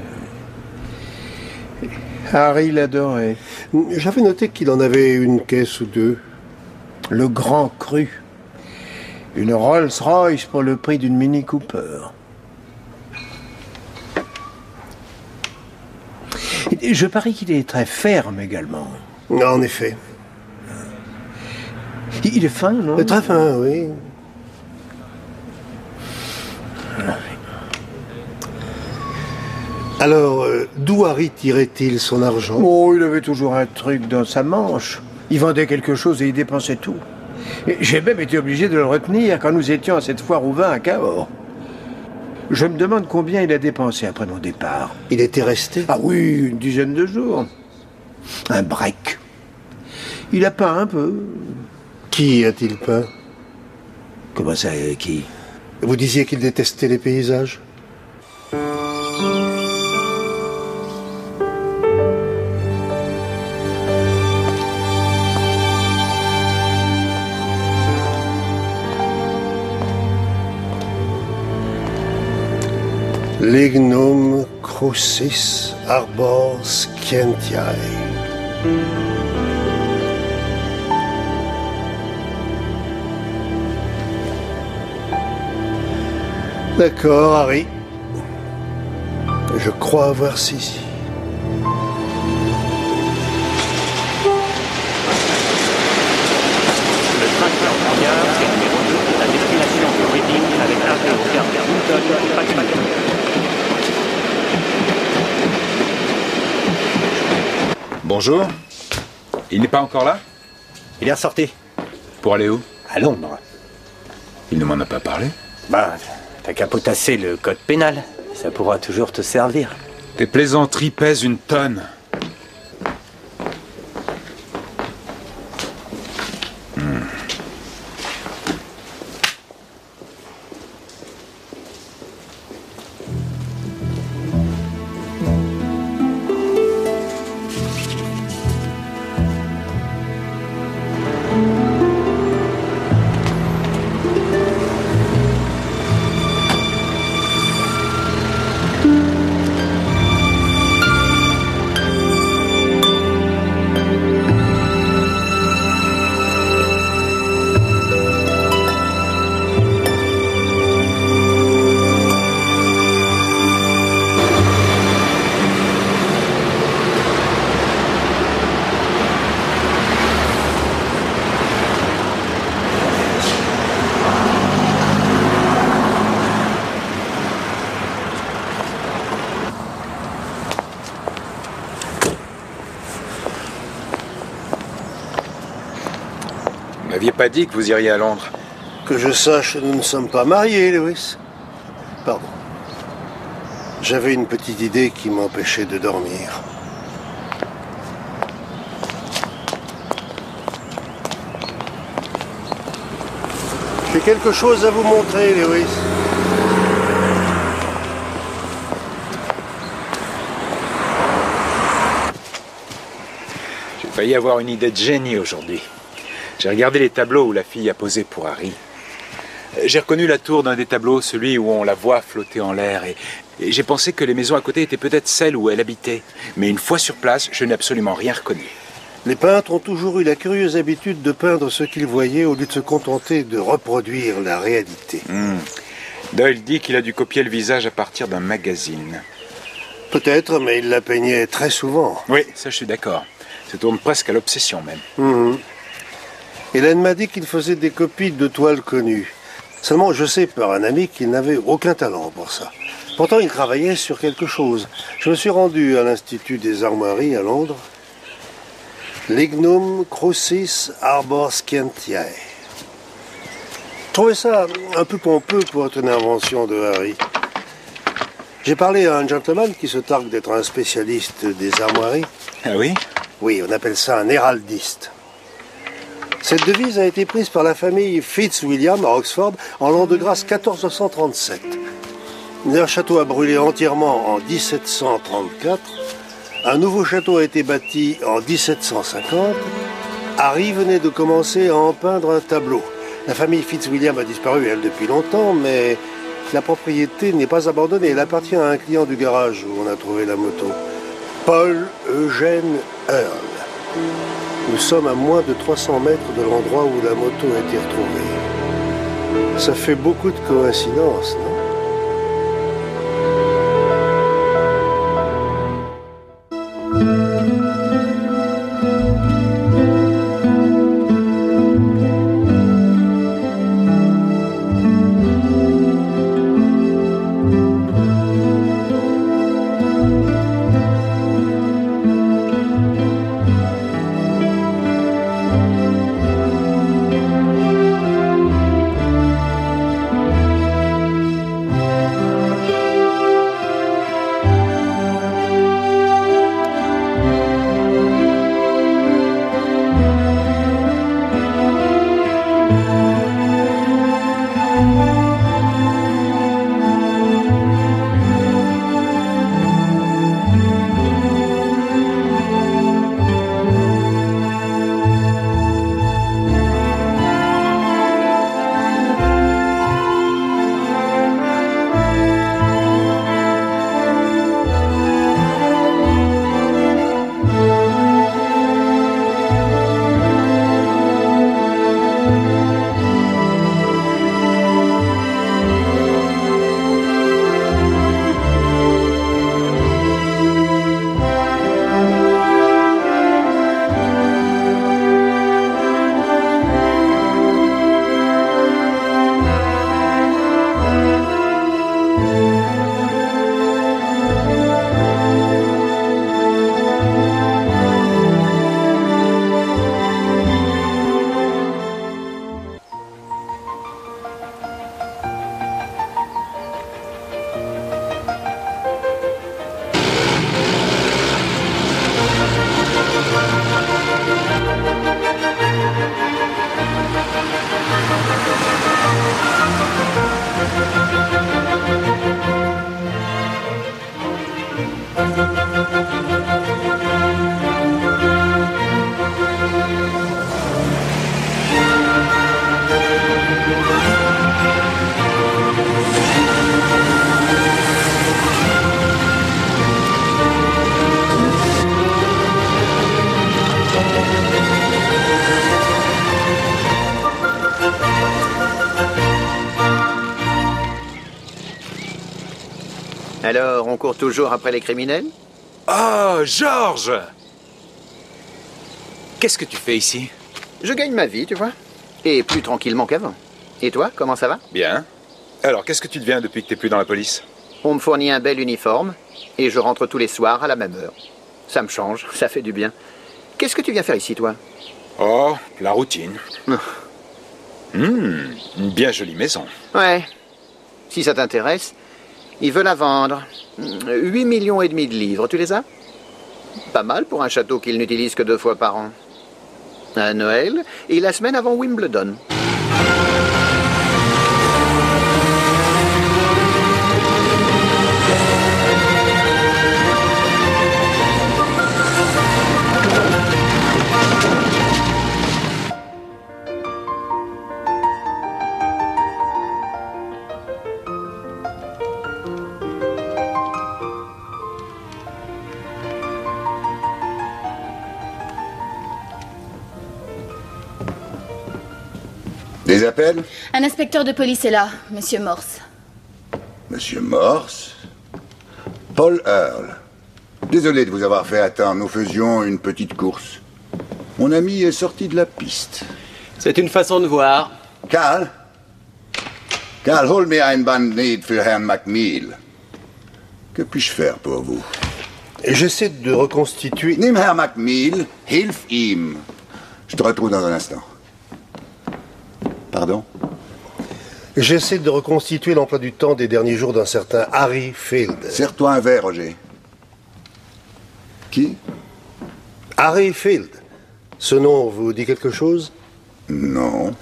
Harry l'adorait. J'avais noté qu'il en avait une caisse ou deux. Le Grand Cru. Une Rolls-Royce pour le prix d'une Mini Cooper. Je parie qu'il est très ferme également. En effet. Il est fin, non? Très fin, oui. Alors, d'où Harry tirait-il son argent? Oh, il avait toujours un truc dans sa manche. Il vendait quelque chose et il dépensait tout. J'ai même été obligé de le retenir quand nous étions à cette foire au vin à Cahors. Je me demande combien il a dépensé après mon départ. Il était resté? Ah oui, une dizaine de jours. Un break. Il a peint un peu. Qui a-t-il peint? Comment ça, qui? Vous disiez qu'il détestait les paysages? Lignum crucis arbor scientiae. D'accord, Harry. Je crois avoir saisi. Le train ferroviaire, c'est numéro 2, la destination de Reading avec l'arrêt au gare de Woolton et Paddington. Bonjour. Il n'est pas encore là? Il est ressorti. Pour aller où? À Londres. Il ne m'en a pas parlé? Bah, t'as qu'à potasser le code pénal. Ça pourra toujours te servir. Tes plaisanteries pèsent une tonne. Vous m'aviez pas dit que vous iriez à Londres? Que je sache, nous ne sommes pas mariés, Lewis. Pardon. J'avais une petite idée qui m'empêchait de dormir. J'ai quelque chose à vous montrer, Lewis. J'ai failli avoir une idée de génie aujourd'hui. J'ai regardé les tableaux où la fille a posé pour Harry. J'ai reconnu la tour d'un des tableaux, celui où on la voit flotter en l'air, et j'ai pensé que les maisons à côté étaient peut-être celles où elle habitait. Mais une fois sur place, je n'ai absolument rien reconnu. Les peintres ont toujours eu la curieuse habitude de peindre ce qu'ils voyaient au lieu de se contenter de reproduire la réalité. Doyle dit qu'il a dû copier le visage à partir d'un magazine. Peut-être, mais il la peignait très souvent. Oui, ça je suis d'accord. Ça tourne presque à l'obsession même. Hélène m'a dit qu'il faisait des copies de toiles connues. Seulement, je sais par un ami qu'il n'avait aucun talent pour ça. Pourtant, il travaillait sur quelque chose. Je me suis rendu à l'Institut des Armoiries à Londres. Lignum crucis arbor scientiae. Je trouvais ça un peu pompeux pour être une invention de Harry. J'ai parlé à un gentleman qui se targue d'être un spécialiste des armoiries. Ah oui? Oui, on appelle ça un héraldiste. Cette devise a été prise par la famille Fitzwilliam à Oxford en l'an de grâce 1437. Leur château a brûlé entièrement en 1734. Un nouveau château a été bâti en 1750. Harry venait de commencer à en peindre un tableau. La famille Fitzwilliam a disparu, elle, depuis longtemps, mais la propriété n'est pas abandonnée. Elle appartient à un client du garage où on a trouvé la moto. Paul Eugène Earle. Nous sommes à moins de 300 mètres de l'endroit où la moto a été retrouvée. Ça fait beaucoup de coïncidences, non? Alors, on court toujours après les criminels? Oh, Georges! Qu'est-ce que tu fais ici? Je gagne ma vie, tu vois. Et plus tranquillement qu'avant. Et toi, comment ça va? Bien. Alors, qu'est-ce que tu deviens depuis que t'es plus dans la police? On me fournit un bel uniforme, et je rentre tous les soirs à la même heure. Ça me change, ça fait du bien. Qu'est-ce que tu viens faire ici, toi? Oh, la routine. Une bien jolie maison. Ouais. Si ça t'intéresse, ils veulent la vendre. 8,5 millions de livres, tu les as? Pas mal pour un château qu'ils n'utilisent que 2 fois par an. À Noël et la semaine avant Wimbledon. Des appels? Un inspecteur de police est là, Monsieur Morse. Monsieur Morse? Paul Earle. Désolé de vous avoir fait attendre. Nous faisions une petite course. Mon ami est sorti de la piste. C'est une façon de voir. Karl? Karl, hol mir ein Bandit für Herrn McNeil. Que puis-je faire pour vous? J'essaie de reconstituer... Nimm Herr McNeil, hilf ihm. Je te retrouve dans un instant. Pardon? J'essaie de reconstituer l'emploi du temps des derniers jours d'un certain Harry Field. Serre-toi un verre, Roger. Qui? Harry Field. Ce nom vous dit quelque chose? Non.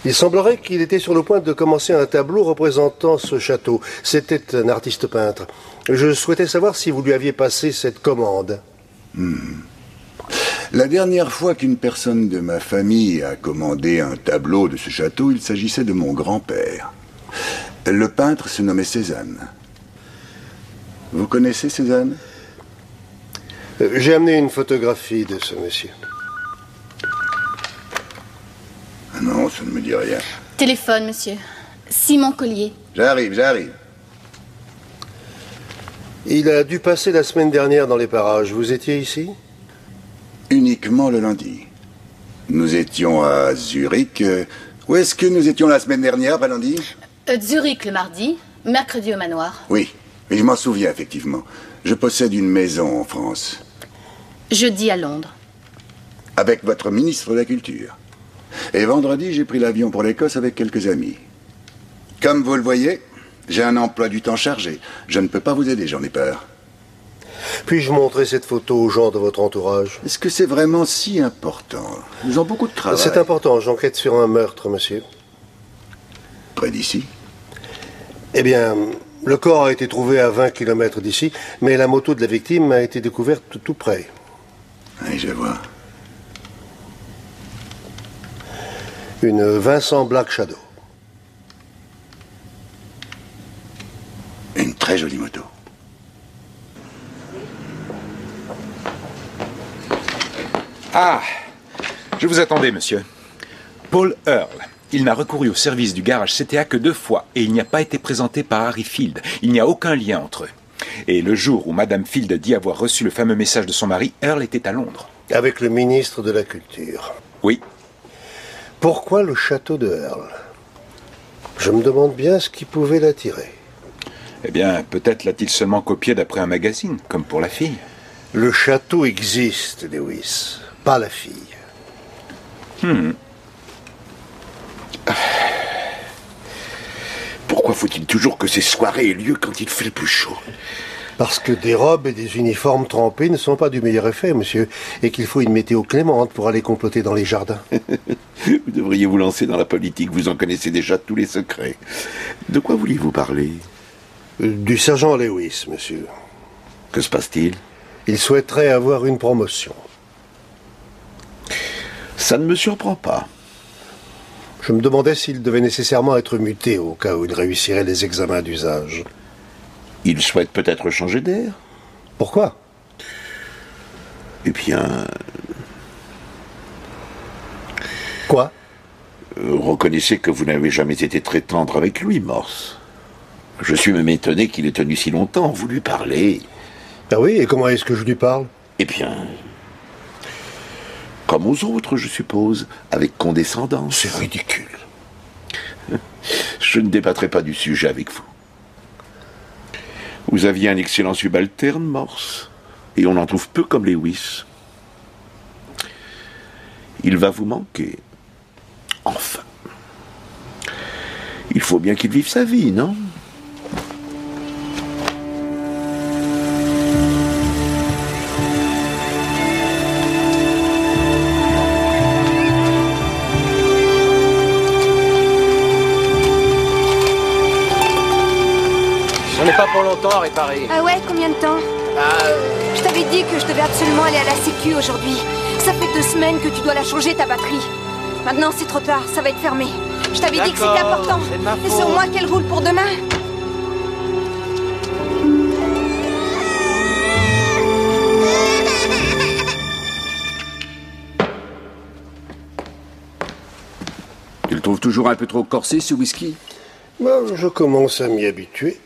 Il semblerait qu'il était sur le point de commencer un tableau représentant ce château. C'était un artiste peintre. Je souhaitais savoir si vous lui aviez passé cette commande. La dernière fois qu'une personne de ma famille a commandé un tableau de ce château, il s'agissait de mon grand-père. Le peintre se nommait Cézanne. Vous connaissez Cézanne? J'ai amené une photographie de ce monsieur. Non, ça ne me dit rien. Téléphone, monsieur. Simon Collier. J'arrive. Il a dû passer la semaine dernière dans les parages. Vous étiez ici? Uniquement le lundi. Nous étions à Zurich. Où est-ce que nous étions la semaine dernière, pas lundi? Zurich le mardi, mercredi au manoir. Oui, je m'en souviens effectivement. Je possède une maison en France. Jeudi à Londres. Avec votre ministre de la Culture. Et vendredi, j'ai pris l'avion pour l'Écosse avec quelques amis. Comme vous le voyez, j'ai un emploi du temps chargé. Je ne peux pas vous aider, j'en ai peur. Puis-je montrer cette photo aux gens de votre entourage? Est-ce que c'est vraiment si important? Ils ont beaucoup de travail. C'est important, j'enquête sur un meurtre, monsieur. Près d'ici? Eh bien, le corps a été trouvé à 20 km d'ici, mais la moto de la victime a été découverte tout près. Oui, je vois. Une Vincent Black Shadow. Une très jolie moto. Ah, je vous attendais, monsieur. Paul Earl. Il n'a recouru au service du garage CTA que 2 fois et il n'y a pas été présenté par Harry Field. Il n'y a aucun lien entre eux. Et le jour où Madame Field dit avoir reçu le fameux message de son mari, Earl était à Londres. Avec le ministre de la Culture. Oui. Pourquoi le château de Earl? Je me demande bien ce qui pouvait l'attirer. Eh bien, peut-être l'a-t-il seulement copié d'après un magazine, comme pour la fille. Le château existe, Lewis, pas la fille. Pourquoi faut-il toujours que ces soirées aient lieu quand il fait le plus chaud? Parce que des robes et des uniformes trempés ne sont pas du meilleur effet, monsieur, et qu'il faut une météo clémente pour aller comploter dans les jardins. Vous devriez vous lancer dans la politique, vous en connaissez déjà tous les secrets. De quoi vouliez-vous parler? Du sergent Lewis, monsieur. Que se passe-t-il? Il souhaiterait avoir une promotion. Ça ne me surprend pas. Je me demandais s'il devait nécessairement être muté au cas où il réussirait les examens d'usage. Il souhaite peut-être changer d'air? Pourquoi? Eh bien... Quoi? Reconnaissez que vous n'avez jamais été très tendre avec lui, Morse. Je suis même étonné qu'il ait tenu si longtemps. Vous lui parlez. Ah oui, et comment est-ce que je lui parle? Eh bien... comme aux autres, je suppose, avec condescendance. C'est ridicule. Je ne débattrai pas du sujet avec vous. Vous aviez un excellent subalterne, Morse, et on en trouve peu comme Lewis. Il va vous manquer. Enfin. Il faut bien qu'il vive sa vie, non? On n'est pas pour longtemps à réparer. Ah ouais, combien de temps? Je t'avais dit que je devais absolument aller à la sécu aujourd'hui. Ça fait 2 semaines que tu dois la changer, ta batterie. Maintenant, c'est trop tard, ça va être fermé. Je t'avais dit que c'était important. C'est sur moi qu'elle roule pour demain. Tu le trouves toujours un peu trop corsé, ce whisky? Je commence à m'y habituer.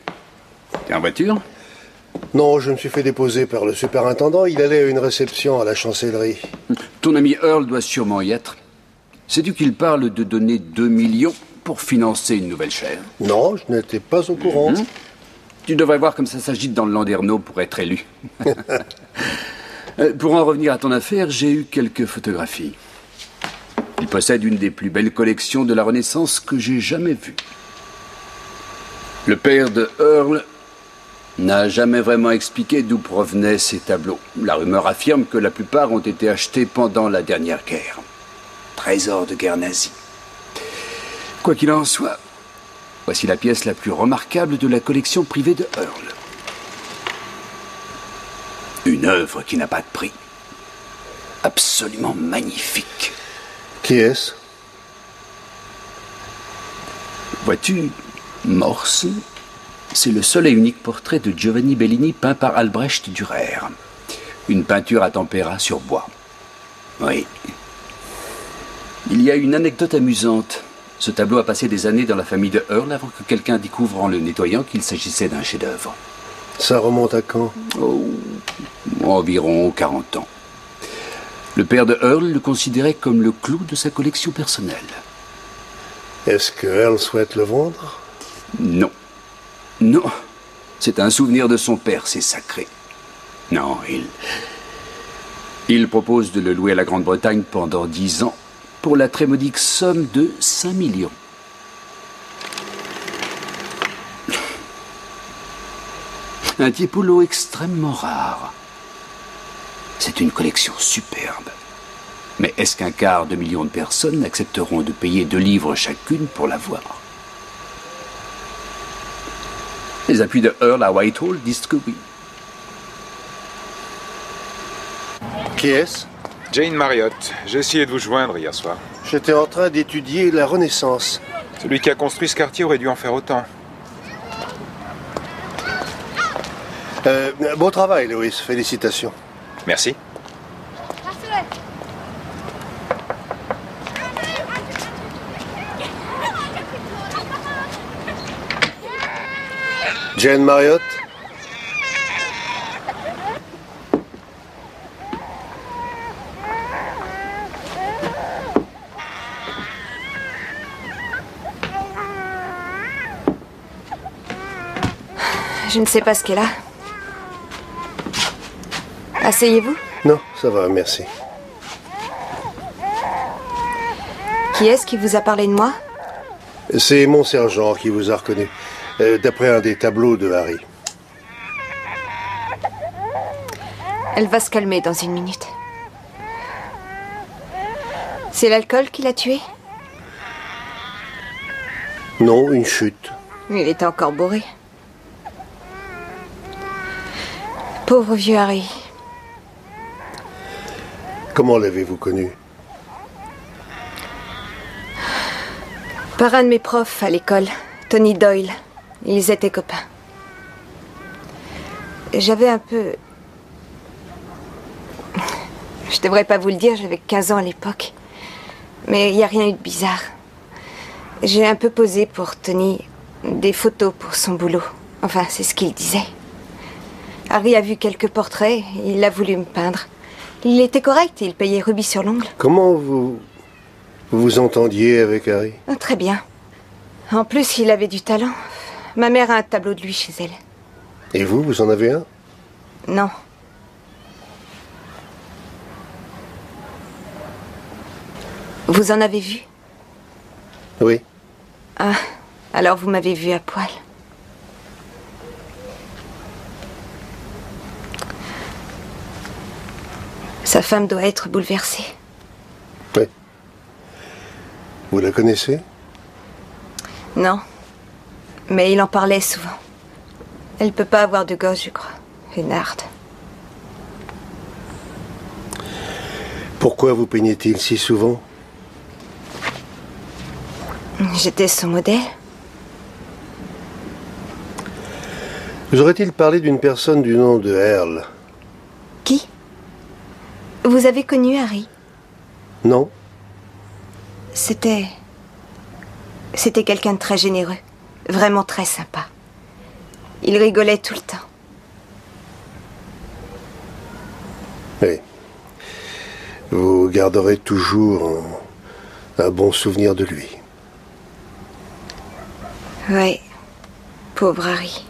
T'es en voiture? Non, je me suis fait déposer par le superintendant. Il allait à une réception à la chancellerie. Ton ami Earl doit sûrement y être. Sais-tu qu'il parle de donner 2 millions pour financer une nouvelle chaire? Non, je n'étais pas au courant. Tu devrais voir comme ça s'agite dans le Landerneau pour être élu. Pour en revenir à ton affaire, j'ai eu quelques photographies. Il possède une des plus belles collections de la Renaissance que j'ai jamais vues. Le père de Earl n'a jamais vraiment expliqué d'où provenaient ces tableaux. La rumeur affirme que la plupart ont été achetés pendant la dernière guerre. Trésor de guerre nazie. Quoi qu'il en soit, voici la pièce la plus remarquable de la collection privée de Earl. Une œuvre qui n'a pas de prix. Absolument magnifique. Qui est-ce? Vois-tu, Morse, c'est le seul et unique portrait de Giovanni Bellini peint par Albrecht Dürer. Une peinture à tempéra sur bois. Oui. Il y a une anecdote amusante. Ce tableau a passé des années dans la famille de Earl avant que quelqu'un découvre en le nettoyant qu'il s'agissait d'un chef-d'œuvre. Ça remonte à quand? Oh, environ 40 ans. Le père de Earl le considérait comme le clou de sa collection personnelle. Est-ce que Earl souhaite le vendre? Non. Non. C'est un souvenir de son père, c'est sacré. Non, il propose de le louer à la Grande-Bretagne pendant 10 ans pour la très modique somme de 5 millions. Un Tiepolo extrêmement rare. C'est une collection superbe. Mais est-ce qu'un quart de million de personnes accepteront de payer 2 livres chacune pour la voir? Les appuis de Earl à Whitehall disent que oui. Qui est-ce? Jane Marriott. J'ai essayé de vous joindre hier soir. J'étais en train d'étudier la Renaissance. Celui qui a construit ce quartier aurait dû en faire autant. Bon travail, Lewis. Félicitations. Merci. Jane Marriott? Je ne sais pas ce qu'elle a. Asseyez-vous. Non, ça va, merci. Qui est-ce qui vous a parlé de moi? C'est mon sergent qui vous a reconnu, d'après un des tableaux de Harry. Elle va se calmer dans une minute. C'est l'alcool qui l'a tué? Non, une chute. Il était encore bourré. Pauvre vieux Harry. Comment l'avez-vous connu? Par un de mes profs à l'école, Tony Doyle. Ils étaient copains. J'avais un peu... Je devrais pas vous le dire, j'avais 15 ans à l'époque. Mais il n'y a rien eu de bizarre. J'ai un peu posé pour Tony des photos pour son boulot. Enfin, c'est ce qu'il disait. Harry a vu quelques portraits, il a voulu me peindre. Il était correct, il payait rubis sur l'ongle. Comment vous vous entendiez avec Harry? Oh, très bien. En plus, il avait du talent. Ma mère a un tableau de lui chez elle. Et vous en avez un? Non. Vous en avez vu? Oui. Ah, alors vous m'avez vu à poil. Sa femme doit être bouleversée. Oui. Vous la connaissez? Non. Mais il en parlait souvent. Elle peut pas avoir de gosse, je crois. Hénarde. Pourquoi vous peignait-il si souvent? J'étais son modèle. Vous aurait-il parlé d'une personne du nom de Earl? Qui? Vous avez connu Harry? Non. C'était quelqu'un de très généreux. Vraiment très sympa. Il rigolait tout le temps. Oui. Vous garderez toujours un bon souvenir de lui. Oui. Pauvre Harry.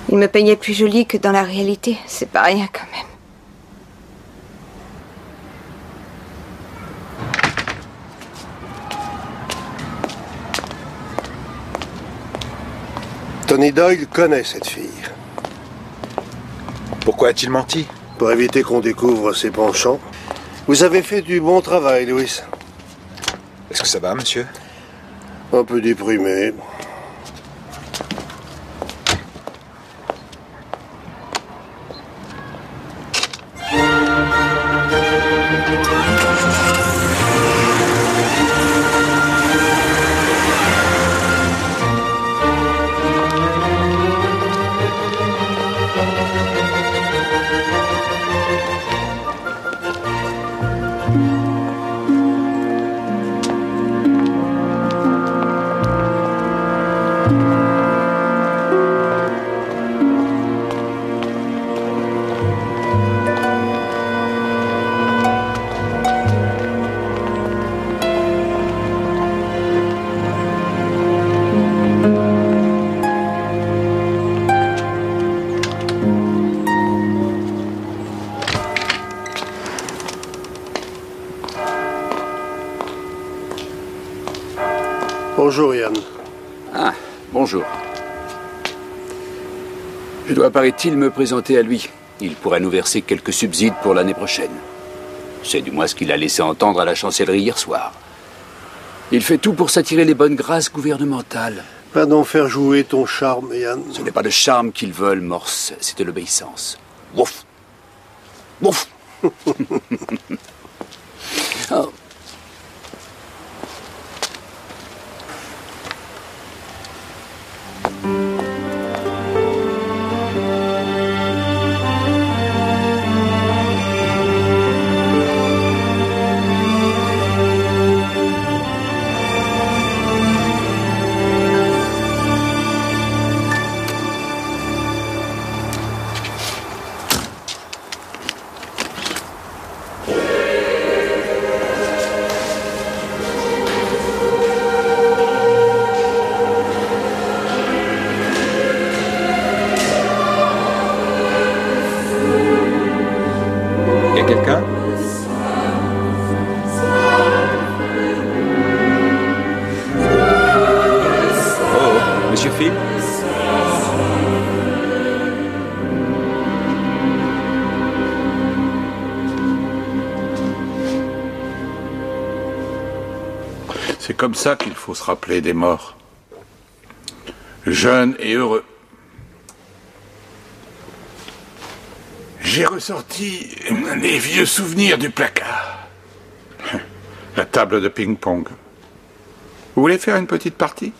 Il me peignait plus jolie que dans la réalité. C'est pas rien quand même. Tony Doyle connaît cette fille. Pourquoi a-t-il menti? Pour éviter qu'on découvre ses penchants. Vous avez fait du bon travail, Louis. Est-ce que ça va, monsieur? Un peu déprimé. Bonjour, Yann. Ah, bonjour. Je dois, paraît-il, me présenter à lui. Il pourrait nous verser quelques subsides pour l'année prochaine. C'est du moins ce qu'il a laissé entendre à la chancellerie hier soir. Il fait tout pour s'attirer les bonnes grâces gouvernementales. Va donc faire jouer ton charme, Yann. Ce n'est pas de charme qu'ils veulent, Morse, c'est de l'obéissance. Wouf! Wouf! Oh. C'est comme ça qu'il faut se rappeler des morts. Jeunes et heureux. J'ai ressorti les vieux souvenirs du placard. La table de ping-pong. Vous voulez faire une petite partie?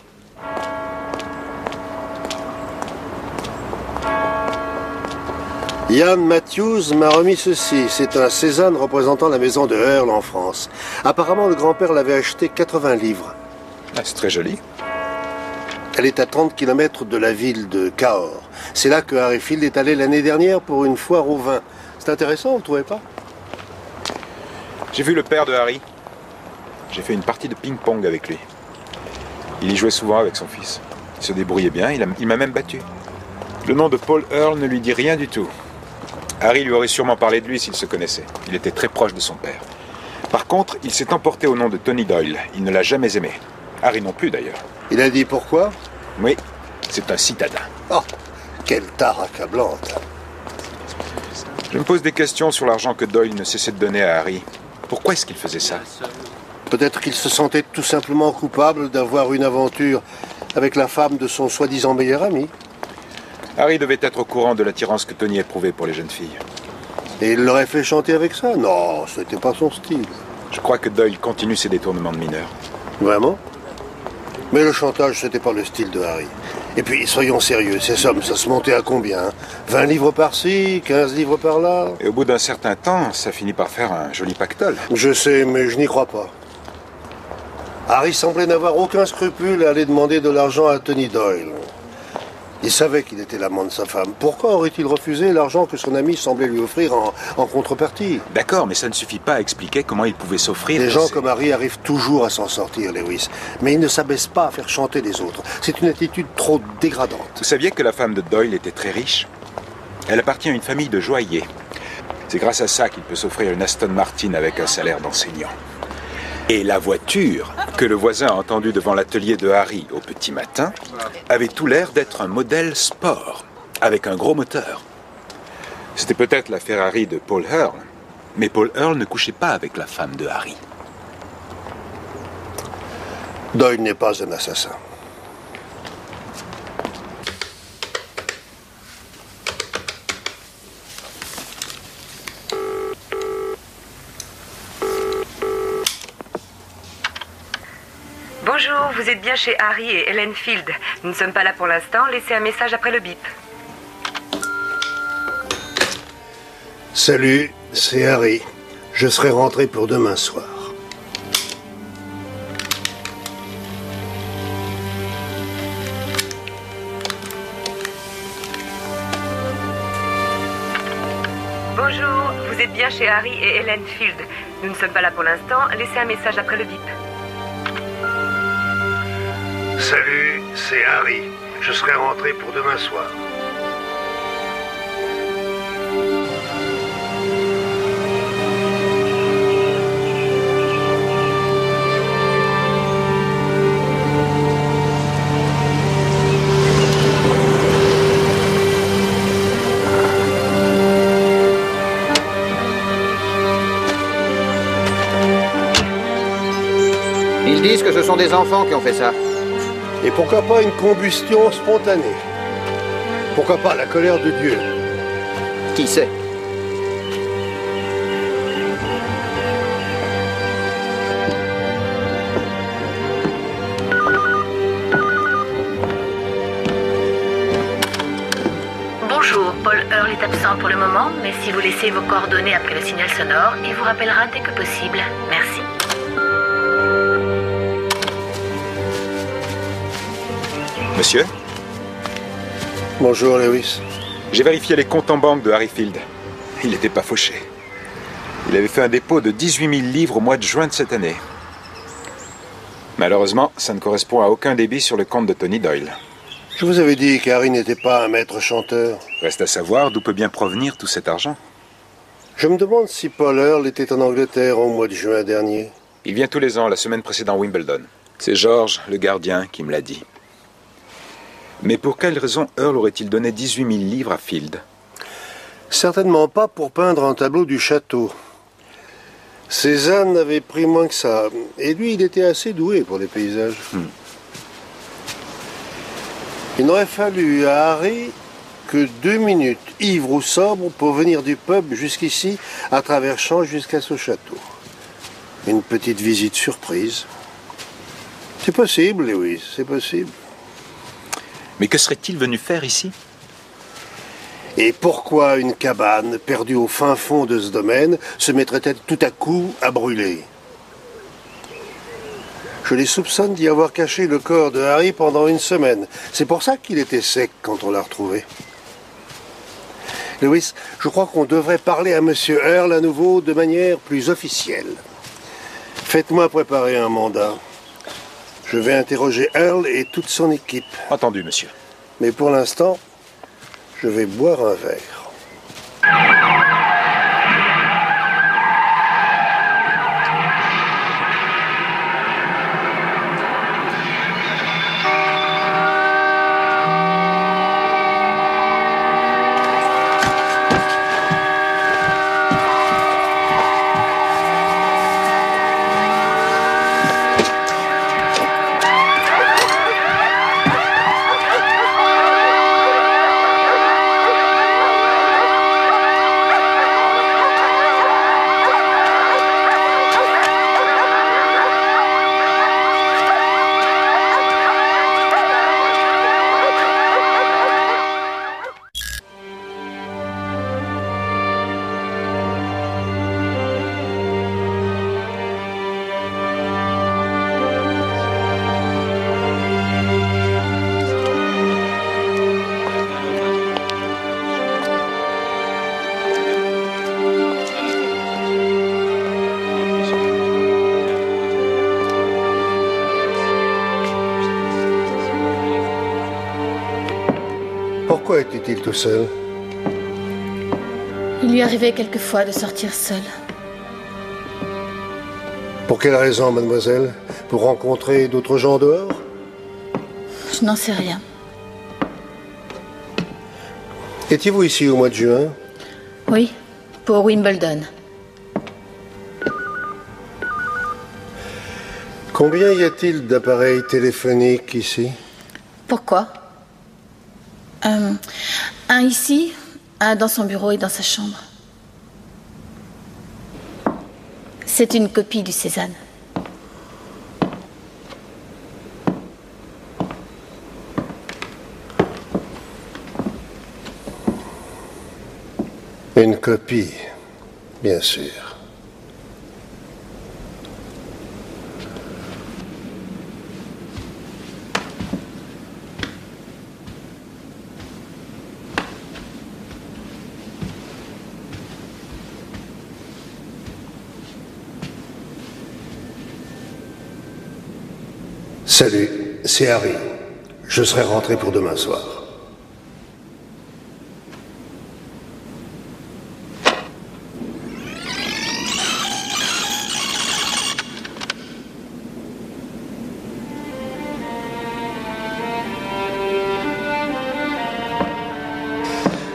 Ian Matthews m'a remis ceci. C'est un Cézanne représentant la maison de Earl en France. Apparemment, le grand-père l'avait acheté 80 livres. Ah, c'est très joli. Elle est à 30 km de la ville de Cahors. C'est là que Harry Field est allé l'année dernière pour une foire au vin. C'est intéressant, vous ne trouvez pas? J'ai vu le père de Harry. J'ai fait une partie de ping-pong avec lui. Il y jouait souvent avec son fils. Il se débrouillait bien, il m'a même battu. Le nom de Paul Earl ne lui dit rien du tout. Harry lui aurait sûrement parlé de lui s'il se connaissait. Il était très proche de son père. Par contre, il s'est emporté au nom de Tony Doyle. Il ne l'a jamais aimé. Harry non plus, d'ailleurs. Il a dit pourquoi? Oui, c'est un citadin. Oh, quelle tare accablante. Je me pose des questions sur l'argent que Doyle ne cessait de donner à Harry. Pourquoi est-ce qu'il faisait ça? Peut-être qu'il se sentait tout simplement coupable d'avoir une aventure avec la femme de son soi-disant meilleur ami. Harry devait être au courant de l'attirance que Tony éprouvait pour les jeunes filles. Et il l'aurait fait chanter avec ça? Non, ce n'était pas son style. Je crois que Doyle continue ses détournements de mineurs. Vraiment? Mais le chantage, c'était pas le style de Harry. Et puis, soyons sérieux, ces sommes, ça se montait à combien? 20 livres par-ci, 15 livres par-là? Et au bout d'un certain temps, ça finit par faire un joli pactole. Je sais, mais je n'y crois pas. Harry semblait n'avoir aucun scrupule à aller demander de l'argent à Tony Doyle. Il savait qu'il était l'amant de sa femme. Pourquoi aurait-il refusé l'argent que son ami semblait lui offrir en contrepartie? D'accord, mais ça ne suffit pas à expliquer comment il pouvait s'offrir. Des gens comme Harry arrivent toujours à s'en sortir, Lewis. Mais ils ne s'abaissent pas à faire chanter les autres. C'est une attitude trop dégradante. Vous saviez que la femme de Doyle était très riche? Elle appartient à une famille de joailliers. C'est grâce à ça qu'il peut s'offrir une Aston Martin avec un salaire d'enseignant. Et la voiture que le voisin a entendu devant l'atelier de Harry au petit matin avait tout l'air d'être un modèle sport, avec un gros moteur. C'était peut-être la Ferrari de Paul Earle, mais Paul Earle ne couchait pas avec la femme de Harry. Doyle n'est pas un assassin. Bonjour, vous êtes bien chez Harry et Helen Field. Nous ne sommes pas là pour l'instant, laissez un message après le bip. Salut, c'est Harry. Je serai rentré pour demain soir. Bonjour, vous êtes bien chez Harry et Helen Field. Nous ne sommes pas là pour l'instant, laissez un message après le bip. Salut, c'est Harry. Je serai rentré pour demain soir. Ils disent que ce sont des enfants qui ont fait ça. Et pourquoi pas une combustion spontanée? Pourquoi pas la colère de Dieu? Qui sait? Bonjour, Paul Earle est absent pour le moment, mais si vous laissez vos coordonnées après le signal sonore, il vous rappellera dès que possible. Merci. Monsieur? Bonjour, Lewis. J'ai vérifié les comptes en banque de Harry Field. Il n'était pas fauché. Il avait fait un dépôt de 18 000 livres au mois de juin de cette année. Malheureusement, ça ne correspond à aucun débit sur le compte de Tony Doyle. Je vous avais dit qu'Harry n'était pas un maître chanteur. Reste à savoir d'où peut bien provenir tout cet argent. Je me demande si Paul Earle était en Angleterre au mois de juin dernier. Il vient tous les ans, la semaine précédant Wimbledon. C'est George, le gardien, qui me l'a dit. Mais pour quelle raison Earle aurait-il donné 18 000 livres à Field? Certainement pas pour peindre un tableau du château. Cézanne avait pris moins que ça. Et lui, il était assez doué pour les paysages. Il n'aurait fallu à Harry que 2 minutes, ivre ou sobre, pour venir du pub jusqu'ici, à travers champs jusqu'à ce château. Une petite visite surprise. C'est possible, Lewis, c'est possible. Mais que serait-il venu faire ici? Et pourquoi une cabane perdue au fin fond de ce domaine se mettrait-elle tout à coup à brûler? Je les soupçonne d'y avoir caché le corps de Harry pendant 1 semaine. C'est pour ça qu'il était sec quand on l'a retrouvé. Lewis, je crois qu'on devrait parler à Monsieur Earle à nouveau de manière plus officielle. Faites-moi préparer un mandat. Je vais interroger Earle et toute son équipe. Entendu, monsieur. Mais pour l'instant, je vais boire un verre. Pourquoi était-il tout seul? Il lui arrivait quelquefois de sortir seul. Pour quelle raison, mademoiselle? Pour rencontrer d'autres gens dehors? Je n'en sais rien. Étiez-vous ici au mois de juin? Oui, pour Wimbledon. Combien y a-t-il d'appareils téléphoniques ici? Pourquoi? Un ici, un dans son bureau et dans sa chambre. C'est une copie du Cézanne. Une copie, bien sûr. Salut, c'est Harry. Je serai rentré pour demain soir.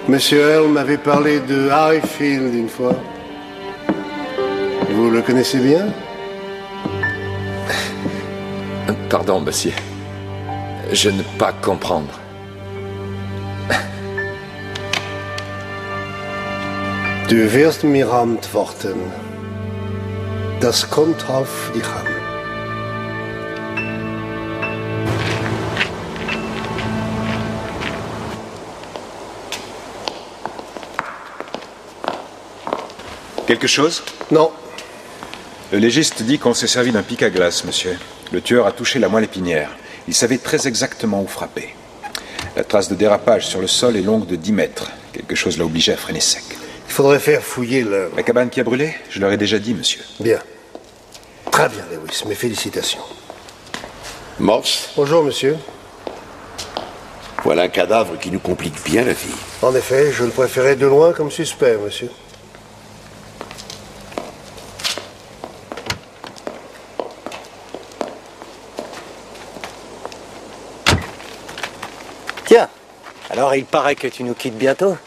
Monsieur Earl m'avait parlé de Harry Field une fois. Vous le connaissez bien? Pardon, monsieur. Je ne peux pas comprendre. Du wirst mir antworten. Das kommt auf dich an. Quelque chose? Non. Le légiste dit qu'on s'est servi d'un pic à glace, monsieur. Le tueur a touché la moelle épinière. Il savait très exactement où frapper. La trace de dérapage sur le sol est longue de 10 mètres. Quelque chose l'a obligé à freiner sec. Il faudrait faire fouiller le... La cabane qui a brûlé? Je leur ai déjà dit, monsieur. Bien. Très bien, Lewis. Mes félicitations. Morse? Bonjour, monsieur. Voilà un cadavre qui nous complique bien la vie. En effet, je le préférais de loin comme suspect, monsieur. Tiens, alors il paraît que tu nous quittes bientôt.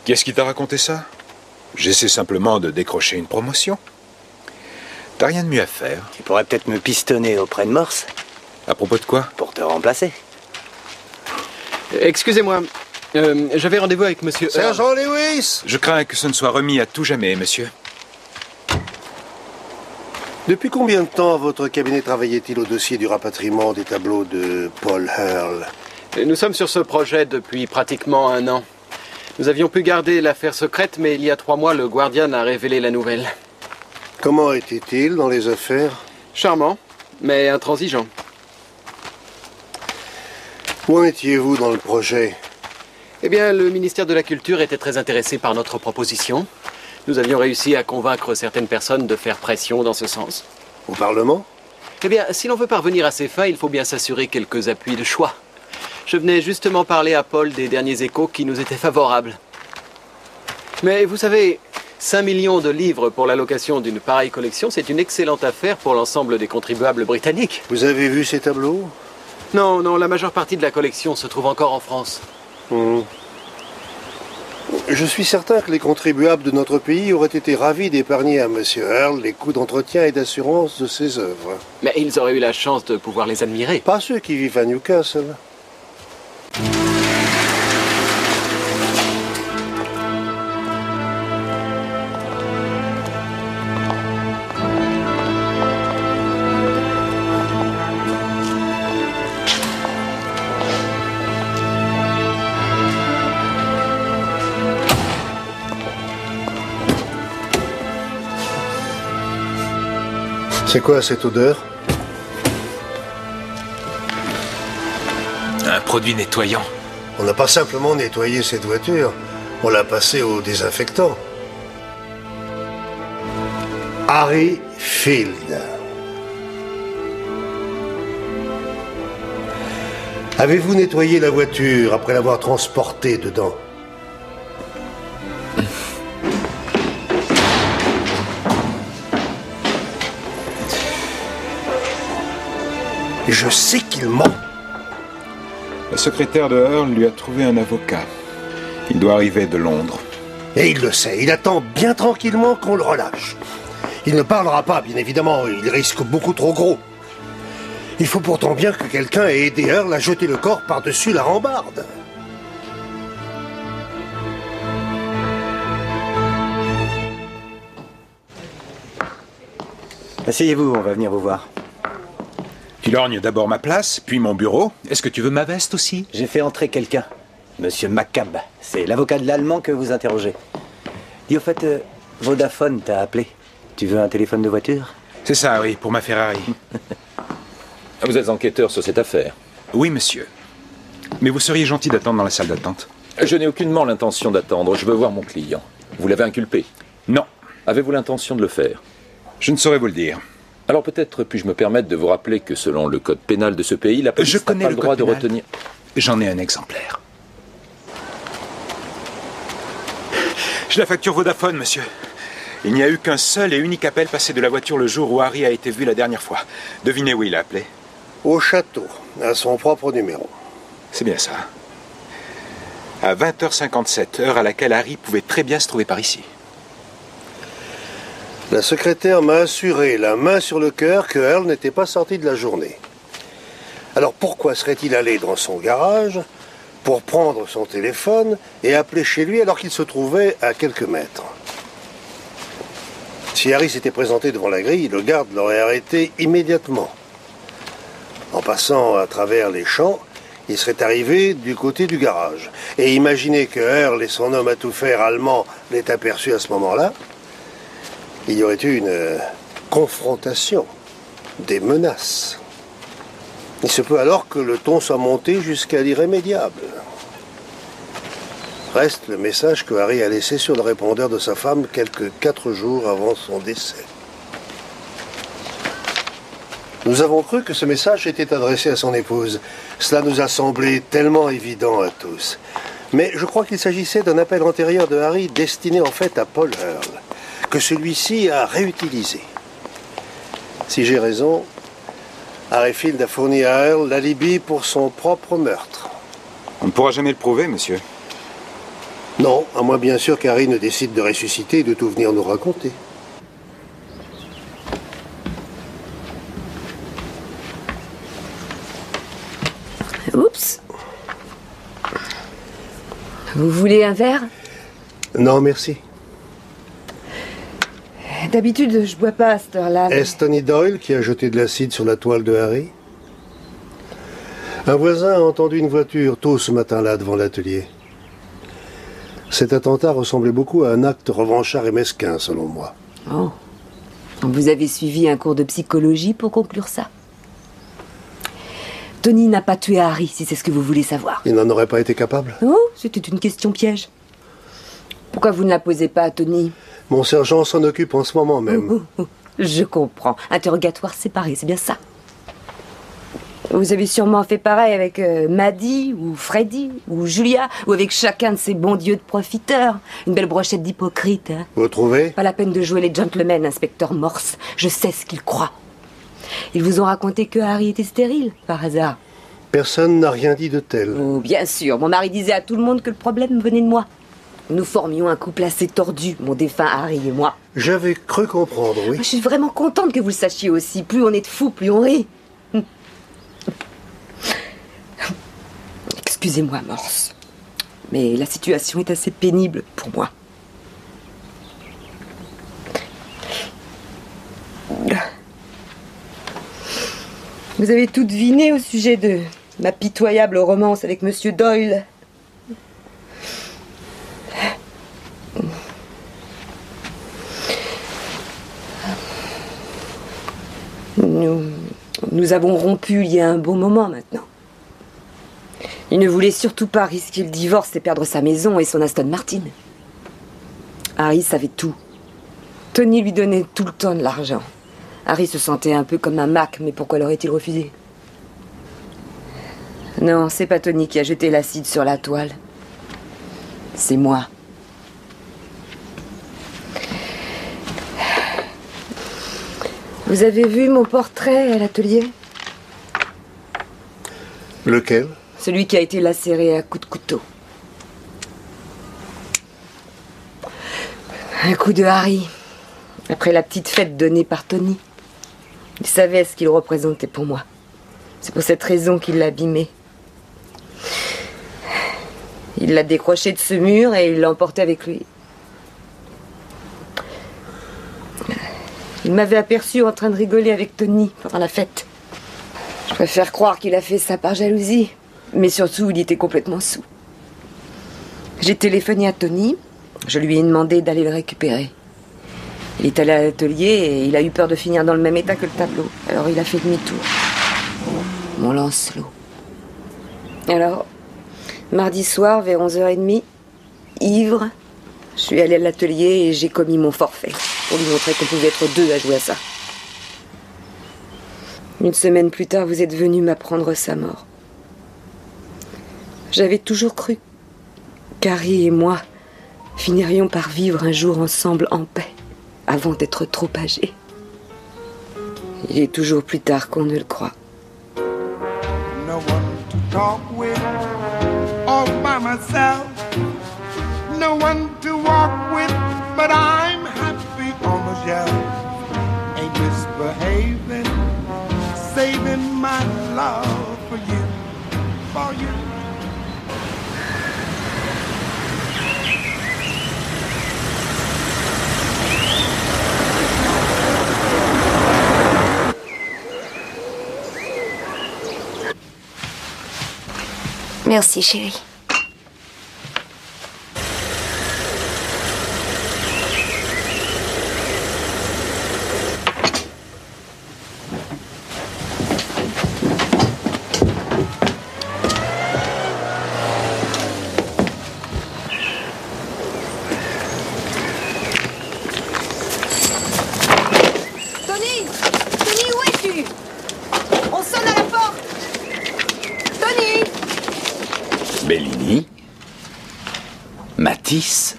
Qu'est-ce qui t'a raconté ça? J'essaie simplement de décrocher une promotion. T'as rien de mieux à faire. Tu pourrais peut-être me pistonner auprès de Morse. À propos de quoi? Pour te remplacer. Excusez-moi, j'avais rendez-vous avec monsieur... Sergent Lewis! Je crains que ce ne soit remis à tout jamais, monsieur. Depuis combien de temps votre cabinet travaillait-il au dossier du rapatriement des tableaux de Paul Earl? Nous sommes sur ce projet depuis pratiquement 1 an. Nous avions pu garder l'affaire secrète, mais il y a 3 mois, le Guardian a révélé la nouvelle. Comment était-il dans les affaires? Charmant, mais intransigeant. Où en étiez-vous dans le projet? Eh bien, le ministère de la Culture était très intéressé par notre proposition. Nous avions réussi à convaincre certaines personnes de faire pression dans ce sens. Au Parlement? Eh bien, si l'on veut parvenir à ces fins, il faut bien s'assurer quelques appuis de choix. Je venais justement parler à Paul des derniers échos qui nous étaient favorables. Mais vous savez, 5 millions de livres pour l'allocation d'une pareille collection, c'est une excellente affaire pour l'ensemble des contribuables britanniques. Vous avez vu ces tableaux? Non, non, la majeure partie de la collection se trouve encore en France. Je suis certain que les contribuables de notre pays auraient été ravis d'épargner à M. Earl les coûts d'entretien et d'assurance de ses œuvres. Mais ils auraient eu la chance de pouvoir les admirer. Pas ceux qui vivent à Newcastle. C'est quoi cette odeur? Un produit nettoyant. On n'a pas simplement nettoyé cette voiture, on l'a passée au désinfectant. Harry Field. Avez-vous nettoyé la voiture après l'avoir transportée dedans? Je sais qu'il ment. La secrétaire de Earl lui a trouvé un avocat. Il doit arriver de Londres. Et il le sait, il attend bien tranquillement qu'on le relâche. Il ne parlera pas, bien évidemment, il risque beaucoup trop gros. Il faut pourtant bien que quelqu'un ait aidé Earl à jeter le corps par-dessus la rambarde. Asseyez-vous, on va venir vous voir. Tu lorgnes d'abord ma place, puis mon bureau. Est-ce que tu veux ma veste aussi? J'ai fait entrer quelqu'un. Monsieur McCabe. C'est l'avocat de l'allemand que vous interrogez. Dis au fait, Vodafone t'a appelé. Tu veux un téléphone de voiture? C'est ça, oui, pour ma Ferrari. Vous êtes enquêteur sur cette affaire? Oui, monsieur. Mais vous seriez gentil d'attendre dans la salle d'attente. Je n'ai aucunement l'intention d'attendre. Je veux voir mon client. Vous l'avez inculpé? Non. Avez-vous l'intention de le faire? Je ne saurais vous le dire. Alors peut-être puis-je me permettre de vous rappeler que selon le code pénal de ce pays, la police n'a pas le droit de retenir... J'en ai un exemplaire. J'ai la facture Vodafone, monsieur. Il n'y a eu qu'un seul et unique appel passé de la voiture le jour où Harry a été vu la dernière fois. Devinez où il a appelé? Au château, à son propre numéro. C'est bien ça. À 20h57, heure à laquelle Harry pouvait très bien se trouver par ici. La secrétaire m'a assuré, la main sur le cœur, que Earl n'était pas sorti de la journée. Alors pourquoi serait-il allé dans son garage pour prendre son téléphone et appeler chez lui alors qu'il se trouvait à quelques mètres? Si Harry s'était présenté devant la grille, le garde l'aurait arrêté immédiatement. En passant à travers les champs, il serait arrivé du côté du garage. Et imaginez que Earl et son homme à tout faire allemand l'aient aperçu à ce moment-là. Il y aurait eu une confrontation, des menaces. Il se peut alors que le ton soit monté jusqu'à l'irrémédiable. Reste le message que Harry a laissé sur le répondeur de sa femme quelques 4 jours avant son décès. Nous avons cru que ce message était adressé à son épouse. Cela nous a semblé tellement évident à tous. Mais je crois qu'il s'agissait d'un appel antérieur de Harry destiné en fait à Paul Earl, que celui-ci a réutilisé. Si j'ai raison, Harry Field a fourni à Earl l'alibi pour son propre meurtre. On ne pourra jamais le prouver, monsieur. Non, à moins bien sûr qu'Harry ne décide de ressusciter et de tout venir nous raconter. Oups. Vous voulez un verre? Non, merci. D'habitude, je bois pas à cette heure-là. Mais... Est-ce Tony Doyle qui a jeté de l'acide sur la toile de Harry? Un voisin a entendu une voiture tôt ce matin-là devant l'atelier. Cet attentat ressemblait beaucoup à un acte revanchard et mesquin, selon moi. Oh. Vous avez suivi un cours de psychologie pour conclure ça? Tony n'a pas tué Harry, si c'est ce que vous voulez savoir. Il n'en aurait pas été capable? Oh, c'était une question piège. Pourquoi vous ne la posez pas à Tony? Mon sergent s'en occupe en ce moment même. Je comprends. Interrogatoire séparé, c'est bien ça. Vous avez sûrement fait pareil avec Maddie, ou Freddy, ou Julia, ou avec chacun de ces bons dieux de profiteurs. Une belle brochette d'hypocrites. Hein. Vous trouvez? Pas la peine de jouer les gentlemen, inspecteur Morse. Je sais ce qu'ils croient. Ils vous ont raconté que Harry était stérile, par hasard. Personne n'a rien dit de tel. Oh, bien sûr. Mon mari disait à tout le monde que le problème venait de moi. Nous formions un couple assez tordu, mon défunt Harry et moi. J'avais cru comprendre, oui. Je suis vraiment contente que vous le sachiez aussi. Plus on est de fous, plus on rit. Excusez-moi, Morse. Mais la situation est assez pénible pour moi. Vous avez tout deviné au sujet de ma pitoyable romance avec Monsieur Doyle. Nous avons rompu il y a un bon moment maintenant. Il ne voulait surtout pas risquer le divorce et perdre sa maison et son Aston Martin. Harry savait tout. Tony lui donnait tout le temps de l'argent. Harry se sentait un peu comme un Mac, mais pourquoi l'aurait-il refusé? Non, c'est pas Tony qui a jeté l'acide sur la toile. C'est moi. Vous avez vu mon portrait à l'atelier? Lequel? Celui qui a été lacéré à coups de couteau. Un coup de Harry, après la petite fête donnée par Tony. Il savait ce qu'il représentait pour moi. C'est pour cette raison qu'il l'a abîmé. Il l'a décroché de ce mur et il l'a emporté avec lui. Il m'avait aperçu en train de rigoler avec Tony pendant la fête. Je préfère croire qu'il a fait ça par jalousie, mais surtout il était complètement saoul. J'ai téléphoné à Tony, je lui ai demandé d'aller le récupérer. Il est allé à l'atelier et il a eu peur de finir dans le même état que le tableau. Alors il a fait demi-tour. Mon Lancelot. Alors, mardi soir, vers 11h30, ivre, je suis allée à l'atelier et j'ai commis mon forfait pour lui montrer qu'on pouvait être deux à jouer à ça. Une semaine plus tard, vous êtes venu m'apprendre sa mort. J'avais toujours cru qu'Harry et moi finirions par vivre un jour ensemble en paix, avant d'être trop âgés. Il est toujours plus tard qu'on ne le croit. No one to talk with, all by myself. No one to walk with, but I'm happy on the shelf. Ain't misbehaving, saving my love for you, for you. Merci, chérie. Tony! Tony, où es-tu? On sonne à la porte! Tony! Bellini, Matisse,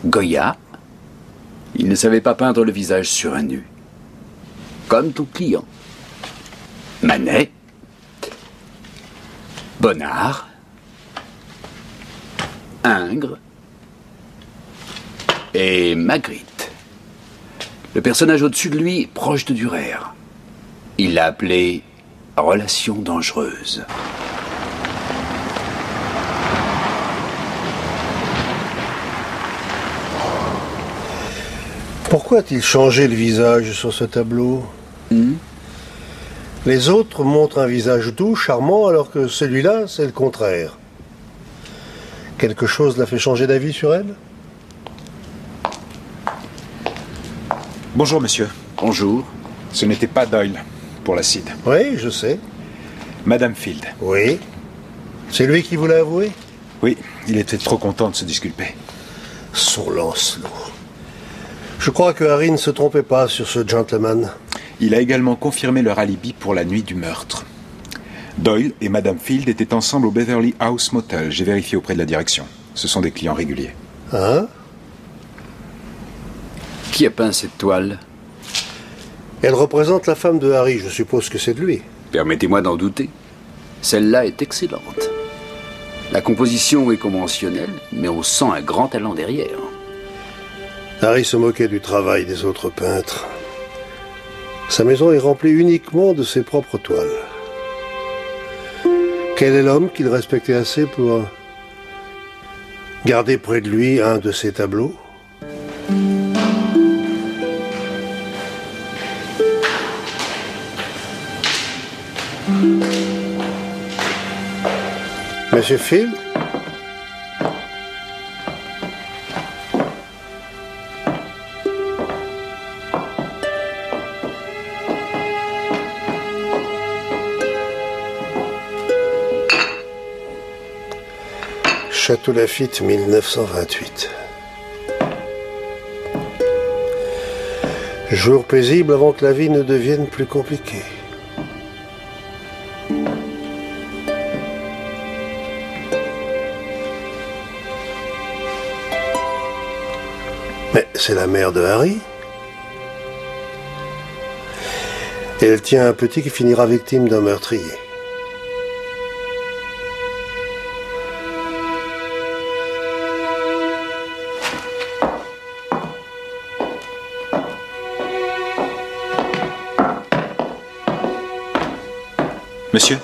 Goya. Il ne savait pas peindre le visage sur un nu. Comme tout client. Manet, Bonnard, Ingres et Magritte. Le personnage au-dessus de lui, proche de Durer. Il l'a appelé « relation dangereuse ». Pourquoi a-t-il changé le visage sur ce tableau? Les autres montrent un visage doux, charmant, alors que celui-là, c'est le contraire. Quelque chose l'a fait changer d'avis sur elle? Bonjour, monsieur. Bonjour. Ce n'était pas Doyle, pour l'acide. Oui, je sais. Madame Field. Oui. C'est lui qui vous l'a avoué? Oui, il était trop content de se disculper. Son Lancelot. Je crois que Harry ne se trompait pas sur ce gentleman. Il a également confirmé leur alibi pour la nuit du meurtre. Doyle et Madame Field étaient ensemble au Beverly House Motel. J'ai vérifié auprès de la direction. Ce sont des clients réguliers. Hein? Qui a peint cette toile? Elle représente la femme de Harry. Je suppose que c'est de lui. Permettez-moi d'en douter. Celle-là est excellente. La composition est conventionnelle, mais on sent un grand talent derrière. Harry se moquait du travail des autres peintres. Sa maison est remplie uniquement de ses propres toiles. Quel est l'homme qu'il respectait assez pour garder près de lui un de ses tableaux? Monsieur Field? Château Laffitte, 1928. Jour paisible avant que la vie ne devienne plus compliquée. Mais c'est la mère de Harry. Et elle tient un petit qui finira victime d'un meurtrier. Monsieur?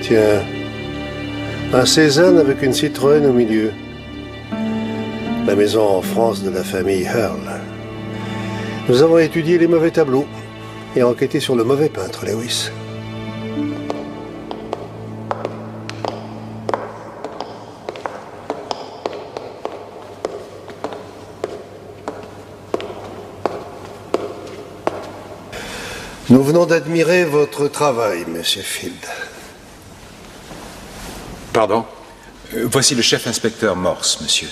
Tiens. Un Cézanne avec une Citroën au milieu. La maison en France de la famille Earl. Nous avons étudié les mauvais tableaux et enquêté sur le mauvais peintre, Lewis. Nous venons d'admirer votre travail, Monsieur Field. Pardon? Voici le chef-inspecteur Morse, monsieur.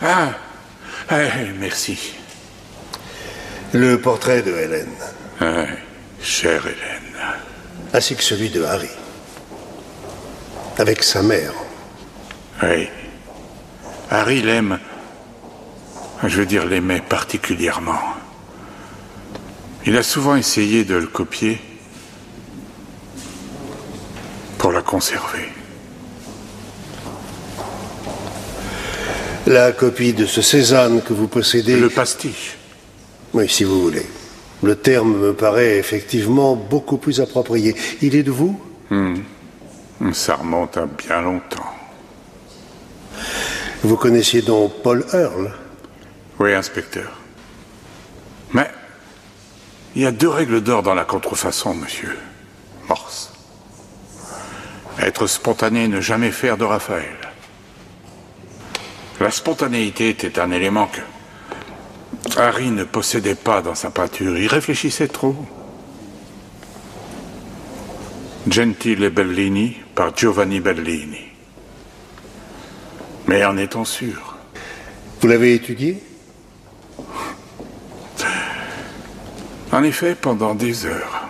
Ah, merci. Le portrait de Hélène. Chère Hélène. Ainsi que celui de Harry. Avec sa mère. Oui. Harry l'aime. Je veux dire, l'aimait particulièrement. Il a souvent essayé de le copier pour la conserver. La copie de ce Cézanne que vous possédez... Le pastiche. Oui, si vous voulez. Le terme me paraît effectivement beaucoup plus approprié. Il est de vous? Ça remonte à bien longtemps. Vous connaissiez donc Paul Earl? Oui, inspecteur. Mais il y a 2 règles d'or dans la contrefaçon, monsieur Morse. Être spontané et ne jamais faire de Raphaël. La spontanéité était un élément que Harry ne possédait pas dans sa peinture. Il réfléchissait trop. Gentile Bellini par Giovanni Bellini. Mais en étant sûr. Vous l'avez étudié? En effet, pendant des heures.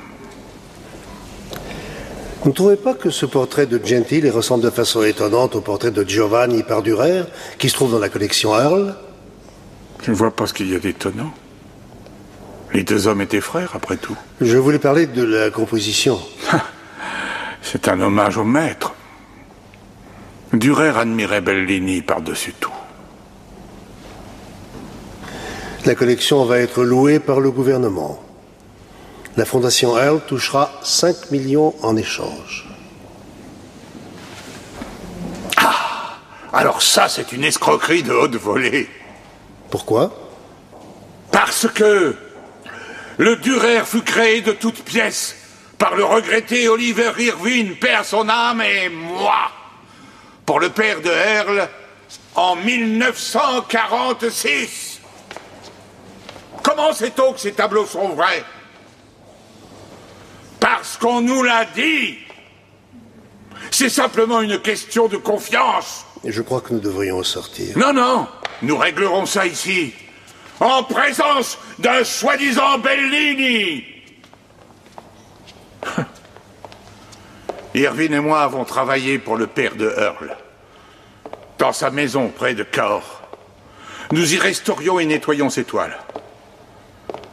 Vous ne trouvez pas que ce portrait de Gentile ressemble de façon étonnante au portrait de Giovanni par Dürer, qui se trouve dans la collection Earl? Je ne vois pas ce qu'il y a d'étonnant. Les 2 hommes étaient frères, après tout. Je voulais parler de la composition. C'est un hommage au maître. Dürer admirait Bellini par-dessus tout. La collection va être louée par le gouvernement. La fondation Earl touchera 5 millions en échange. Ah! Alors ça, c'est une escroquerie de haute volée. Pourquoi? Parce que le Dürer fut créé de toutes pièces par le regretté Oliver Irvine, père son âme, et moi, pour le père de Earl, en 1946. Comment sait-on que ces tableaux sont vrais? Parce qu'on nous l'a dit. C'est simplement une question de confiance. Et je crois que nous devrions sortir. Non, nous réglerons ça ici, en présence d'un soi-disant Bellini. Irvine et moi avons travaillé pour le père de Earl, dans sa maison près de Cahors. Nous y restaurions et nettoyions ses toiles.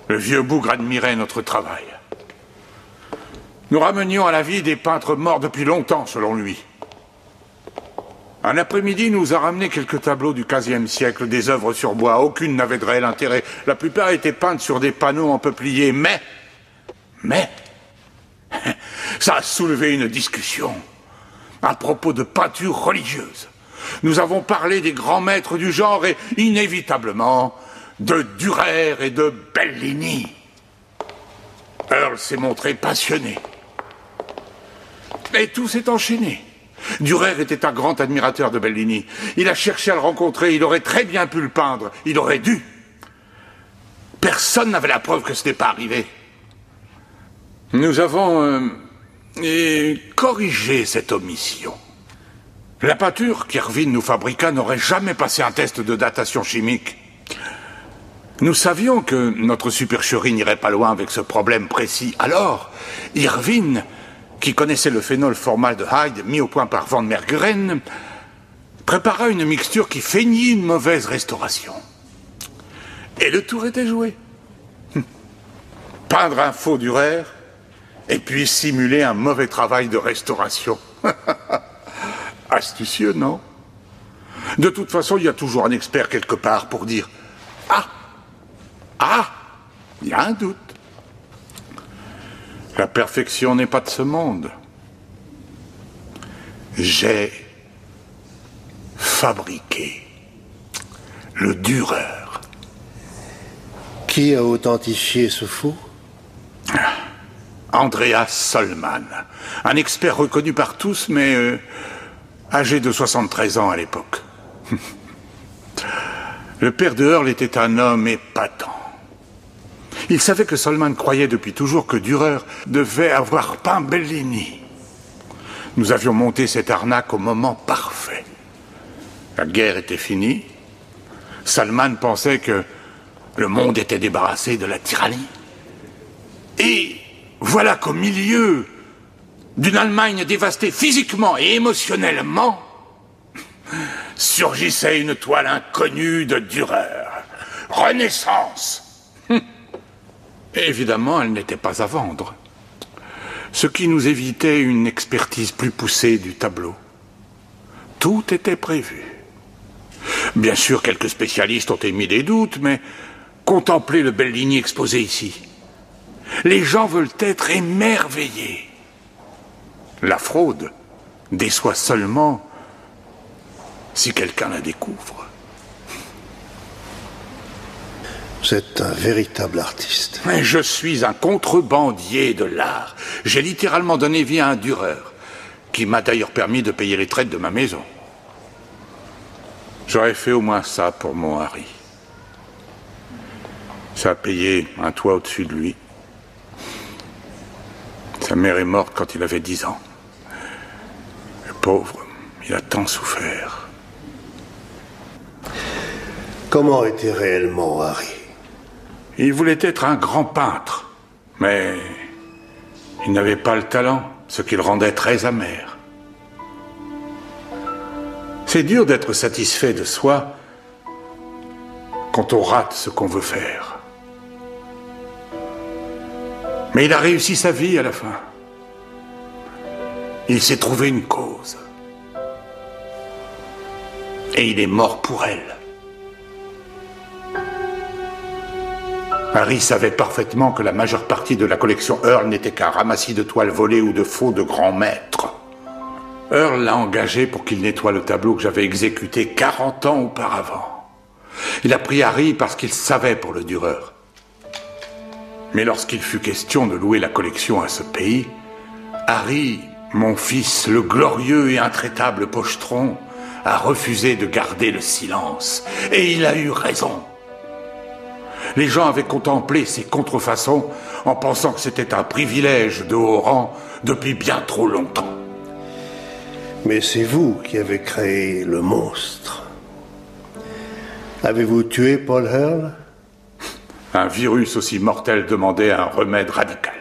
Le vieux bougre admirait notre travail. Nous ramenions à la vie des peintres morts depuis longtemps, selon lui. Un après-midi, nous a ramené quelques tableaux du XVe siècle, des œuvres sur bois. Aucune n'avait de réel intérêt. La plupart étaient peintes sur des panneaux en peuplier. Mais, ça a soulevé une discussion à propos de peinture religieuse. Nous avons parlé des grands maîtres du genre et, inévitablement, de Dürer et de Bellini. Earl s'est montré passionné. Et tout s'est enchaîné. Dürer était un grand admirateur de Bellini. Il a cherché à le rencontrer, il aurait très bien pu le peindre, il aurait dû. Personne n'avait la preuve que ce n'est pas arrivé. Nous avons corrigé cette omission. La peinture qu'Irvine nous fabriqua n'aurait jamais passé un test de datation chimique. Nous savions que notre supercherie n'irait pas loin avec ce problème précis. Alors, Irvine, qui connaissait le phénol formaldehyd mis au point par Van Meegeren, prépara une mixture qui feignit une mauvaise restauration. Et le tour était joué. Peindre un faux Dürer et puis simuler un mauvais travail de restauration. Astucieux, non? De toute façon, il y a toujours un expert quelque part pour dire « Ah, il y a un doute. La perfection n'est pas de ce monde. J'ai fabriqué le Dürer. Qui a authentifié ce fou? Andreas Sollmann, un expert reconnu par tous, mais âgé de 73 ans à l'époque. Le père de Earl était un homme épatant. Il savait que Sollmann croyait depuis toujours que Dürer devait avoir peint Bellini. Nous avions monté cette arnaque au moment parfait. La guerre était finie. Sollmann pensait que le monde était débarrassé de la tyrannie. Et voilà qu'au milieu d'une Allemagne dévastée physiquement et émotionnellement, surgissait une toile inconnue de Dürer. Renaissance. Et évidemment, elle n'était pas à vendre. Ce qui nous évitait une expertise plus poussée du tableau. Tout était prévu. Bien sûr, quelques spécialistes ont émis des doutes, mais contemplez le Bellini exposé ici. Les gens veulent être émerveillés. La fraude déçoit seulement si quelqu'un la découvre. Vous êtes un véritable artiste. Mais je suis un contrebandier de l'art. J'ai littéralement donné vie à un Dürer, qui m'a d'ailleurs permis de payer les traites de ma maison. J'aurais fait au moins ça pour mon Harry. Ça a payé un toit au-dessus de lui. Sa mère est morte quand il avait 10 ans. Le pauvre, il a tant souffert. Comment était réellement Harry? Il voulait être un grand peintre, mais il n'avait pas le talent, ce qui le rendait très amer. C'est dur d'être satisfait de soi quand on rate ce qu'on veut faire. Mais il a réussi sa vie à la fin. Il s'est trouvé une cause. Et il est mort pour elle. Harry savait parfaitement que la majeure partie de la collection Earl n'était qu'un ramassis de toiles volées ou de faux de grands maîtres. Earl l'a engagé pour qu'il nettoie le tableau que j'avais exécuté 40 ans auparavant. Il a pris Harry parce qu'il savait pour le Dürer. Mais lorsqu'il fut question de louer la collection à ce pays, Harry, mon fils, le glorieux et intraitable pochetron, a refusé de garder le silence. Et il a eu raison. Les gens avaient contemplé ces contrefaçons en pensant que c'était un privilège de haut rang depuis bien trop longtemps. Mais c'est vous qui avez créé le monstre. Avez-vous tué Paul Earl? Un virus aussi mortel demandait un remède radical.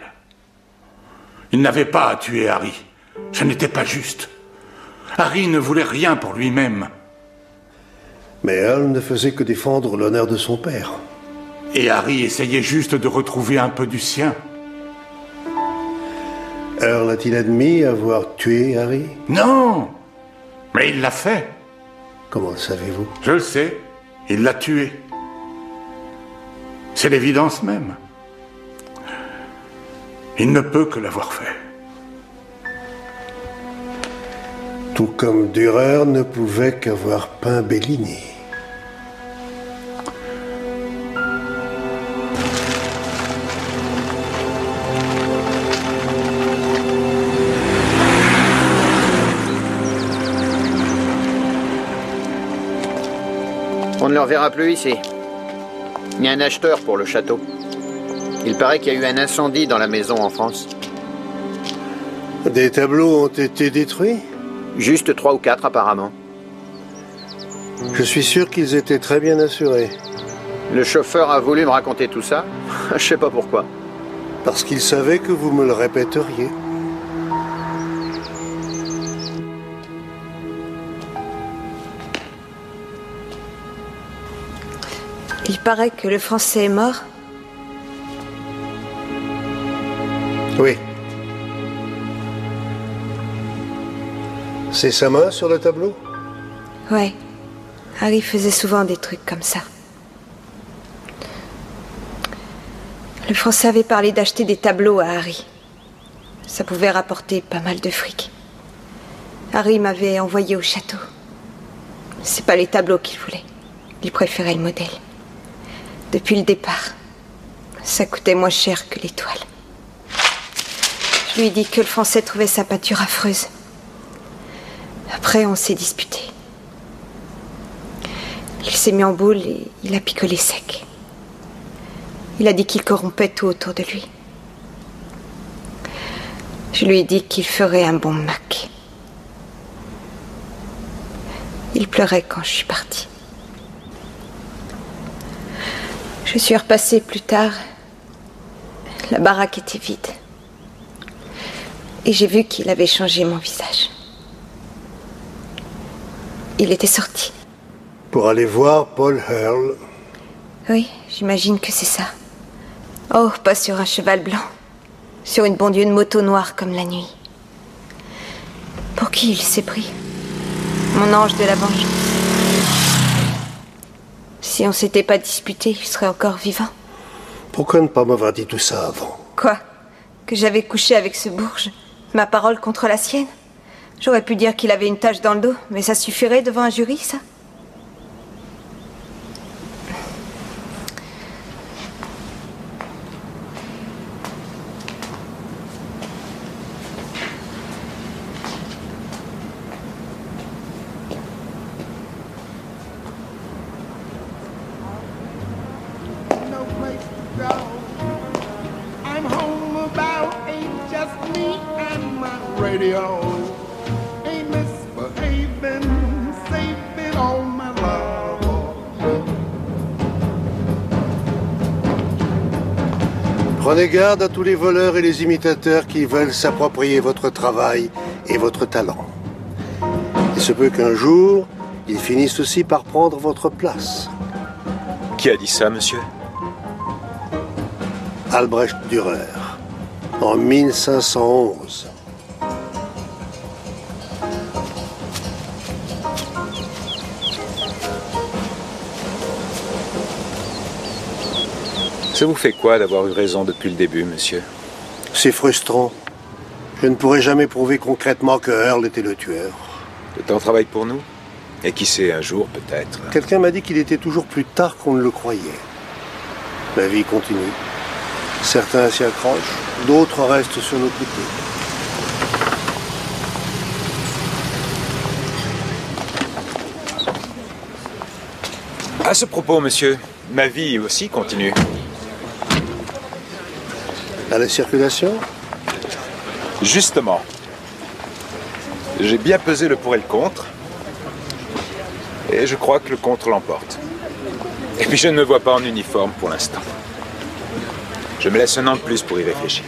Il n'avait pas à tuer Harry. Ce n'était pas juste. Harry ne voulait rien pour lui-même. Mais Earl ne faisait que défendre l'honneur de son père. Et Harry essayait juste de retrouver un peu du sien. Earl a-t-il admis avoir tué Harry? Non! Mais il l'a fait. Comment le savez-vous? Je le sais. Il l'a tué. C'est l'évidence même. Il ne peut que l'avoir fait. Tout comme Dürer ne pouvait qu'avoir peint Bellini. On ne le reverra plus ici. Il y a un acheteur pour le château. Il paraît qu'il y a eu un incendie dans la maison en France. Des tableaux ont été détruits? Juste 3 ou 4 apparemment. Je suis sûr qu'ils étaient très bien assurés. Le chauffeur a voulu me raconter tout ça. Je sais pas pourquoi. Parce qu'il savait que vous me le répéteriez. Il paraît que le Français est mort. Oui. C'est sa main sur le tableau? Ouais. Harry faisait souvent des trucs comme ça. Le Français avait parlé d'acheter des tableaux à Harry. Ça pouvait rapporter pas mal de fric. Harry m'avait envoyé au château. C'est pas les tableaux qu'il voulait. Il préférait le modèle. Depuis le départ, ça coûtait moins cher que les toiles. Je lui ai dit que le français trouvait sa peinture affreuse. Après, on s'est disputé. Il s'est mis en boule et il a picolé sec. Il a dit qu'il corrompait tout autour de lui. Je lui ai dit qu'il ferait un bon Mac. Il pleurait quand je suis partie. Je suis repassée plus tard. La baraque était vide. Et j'ai vu qu'il avait changé mon visage. Il était sorti. Pour aller voir Paul Earle. Oui, j'imagine que c'est ça. Oh, pas sur un cheval blanc. Sur une bondieuse moto noire comme la nuit. Pour qui il s'est pris? Mon ange de la vengeance. Si on s'était pas disputé, il serait encore vivant. Pourquoi ne pas m'avoir dit tout ça avant? Quoi? Que j'avais couché avec ce bourge? Ma parole contre la sienne? J'aurais pu dire qu'il avait une tache dans le dos, mais ça suffirait devant un jury, ça? I'm home about ain't just me and my radio. Ain't misbehaving, saving all my love. Prenez garde à tous les voleurs et les imitateurs qui veulent s'approprier votre travail et votre talent. Il se peut qu'un jour, ils finissent aussi par prendre votre place. Qui a dit ça, monsieur? Albrecht Dürer, en 1511. Ça vous fait quoi d'avoir eu raison depuis le début, monsieur? C'est frustrant. Je ne pourrai jamais prouver concrètement que Earle était le tueur. Le temps travaille pour nous. Et qui sait, un jour, peut-être. Quelqu'un m'a dit qu'il était toujours plus tard qu'on ne le croyait. La vie continue. Certains s'y accrochent, d'autres restent sur le côté. À ce propos, monsieur, ma vie aussi continue. À la circulation? Justement. J'ai bien pesé le pour et le contre. Et je crois que le contre l'emporte. Et puis je ne me vois pas en uniforme pour l'instant. Je me laisse un an de plus pour y réfléchir.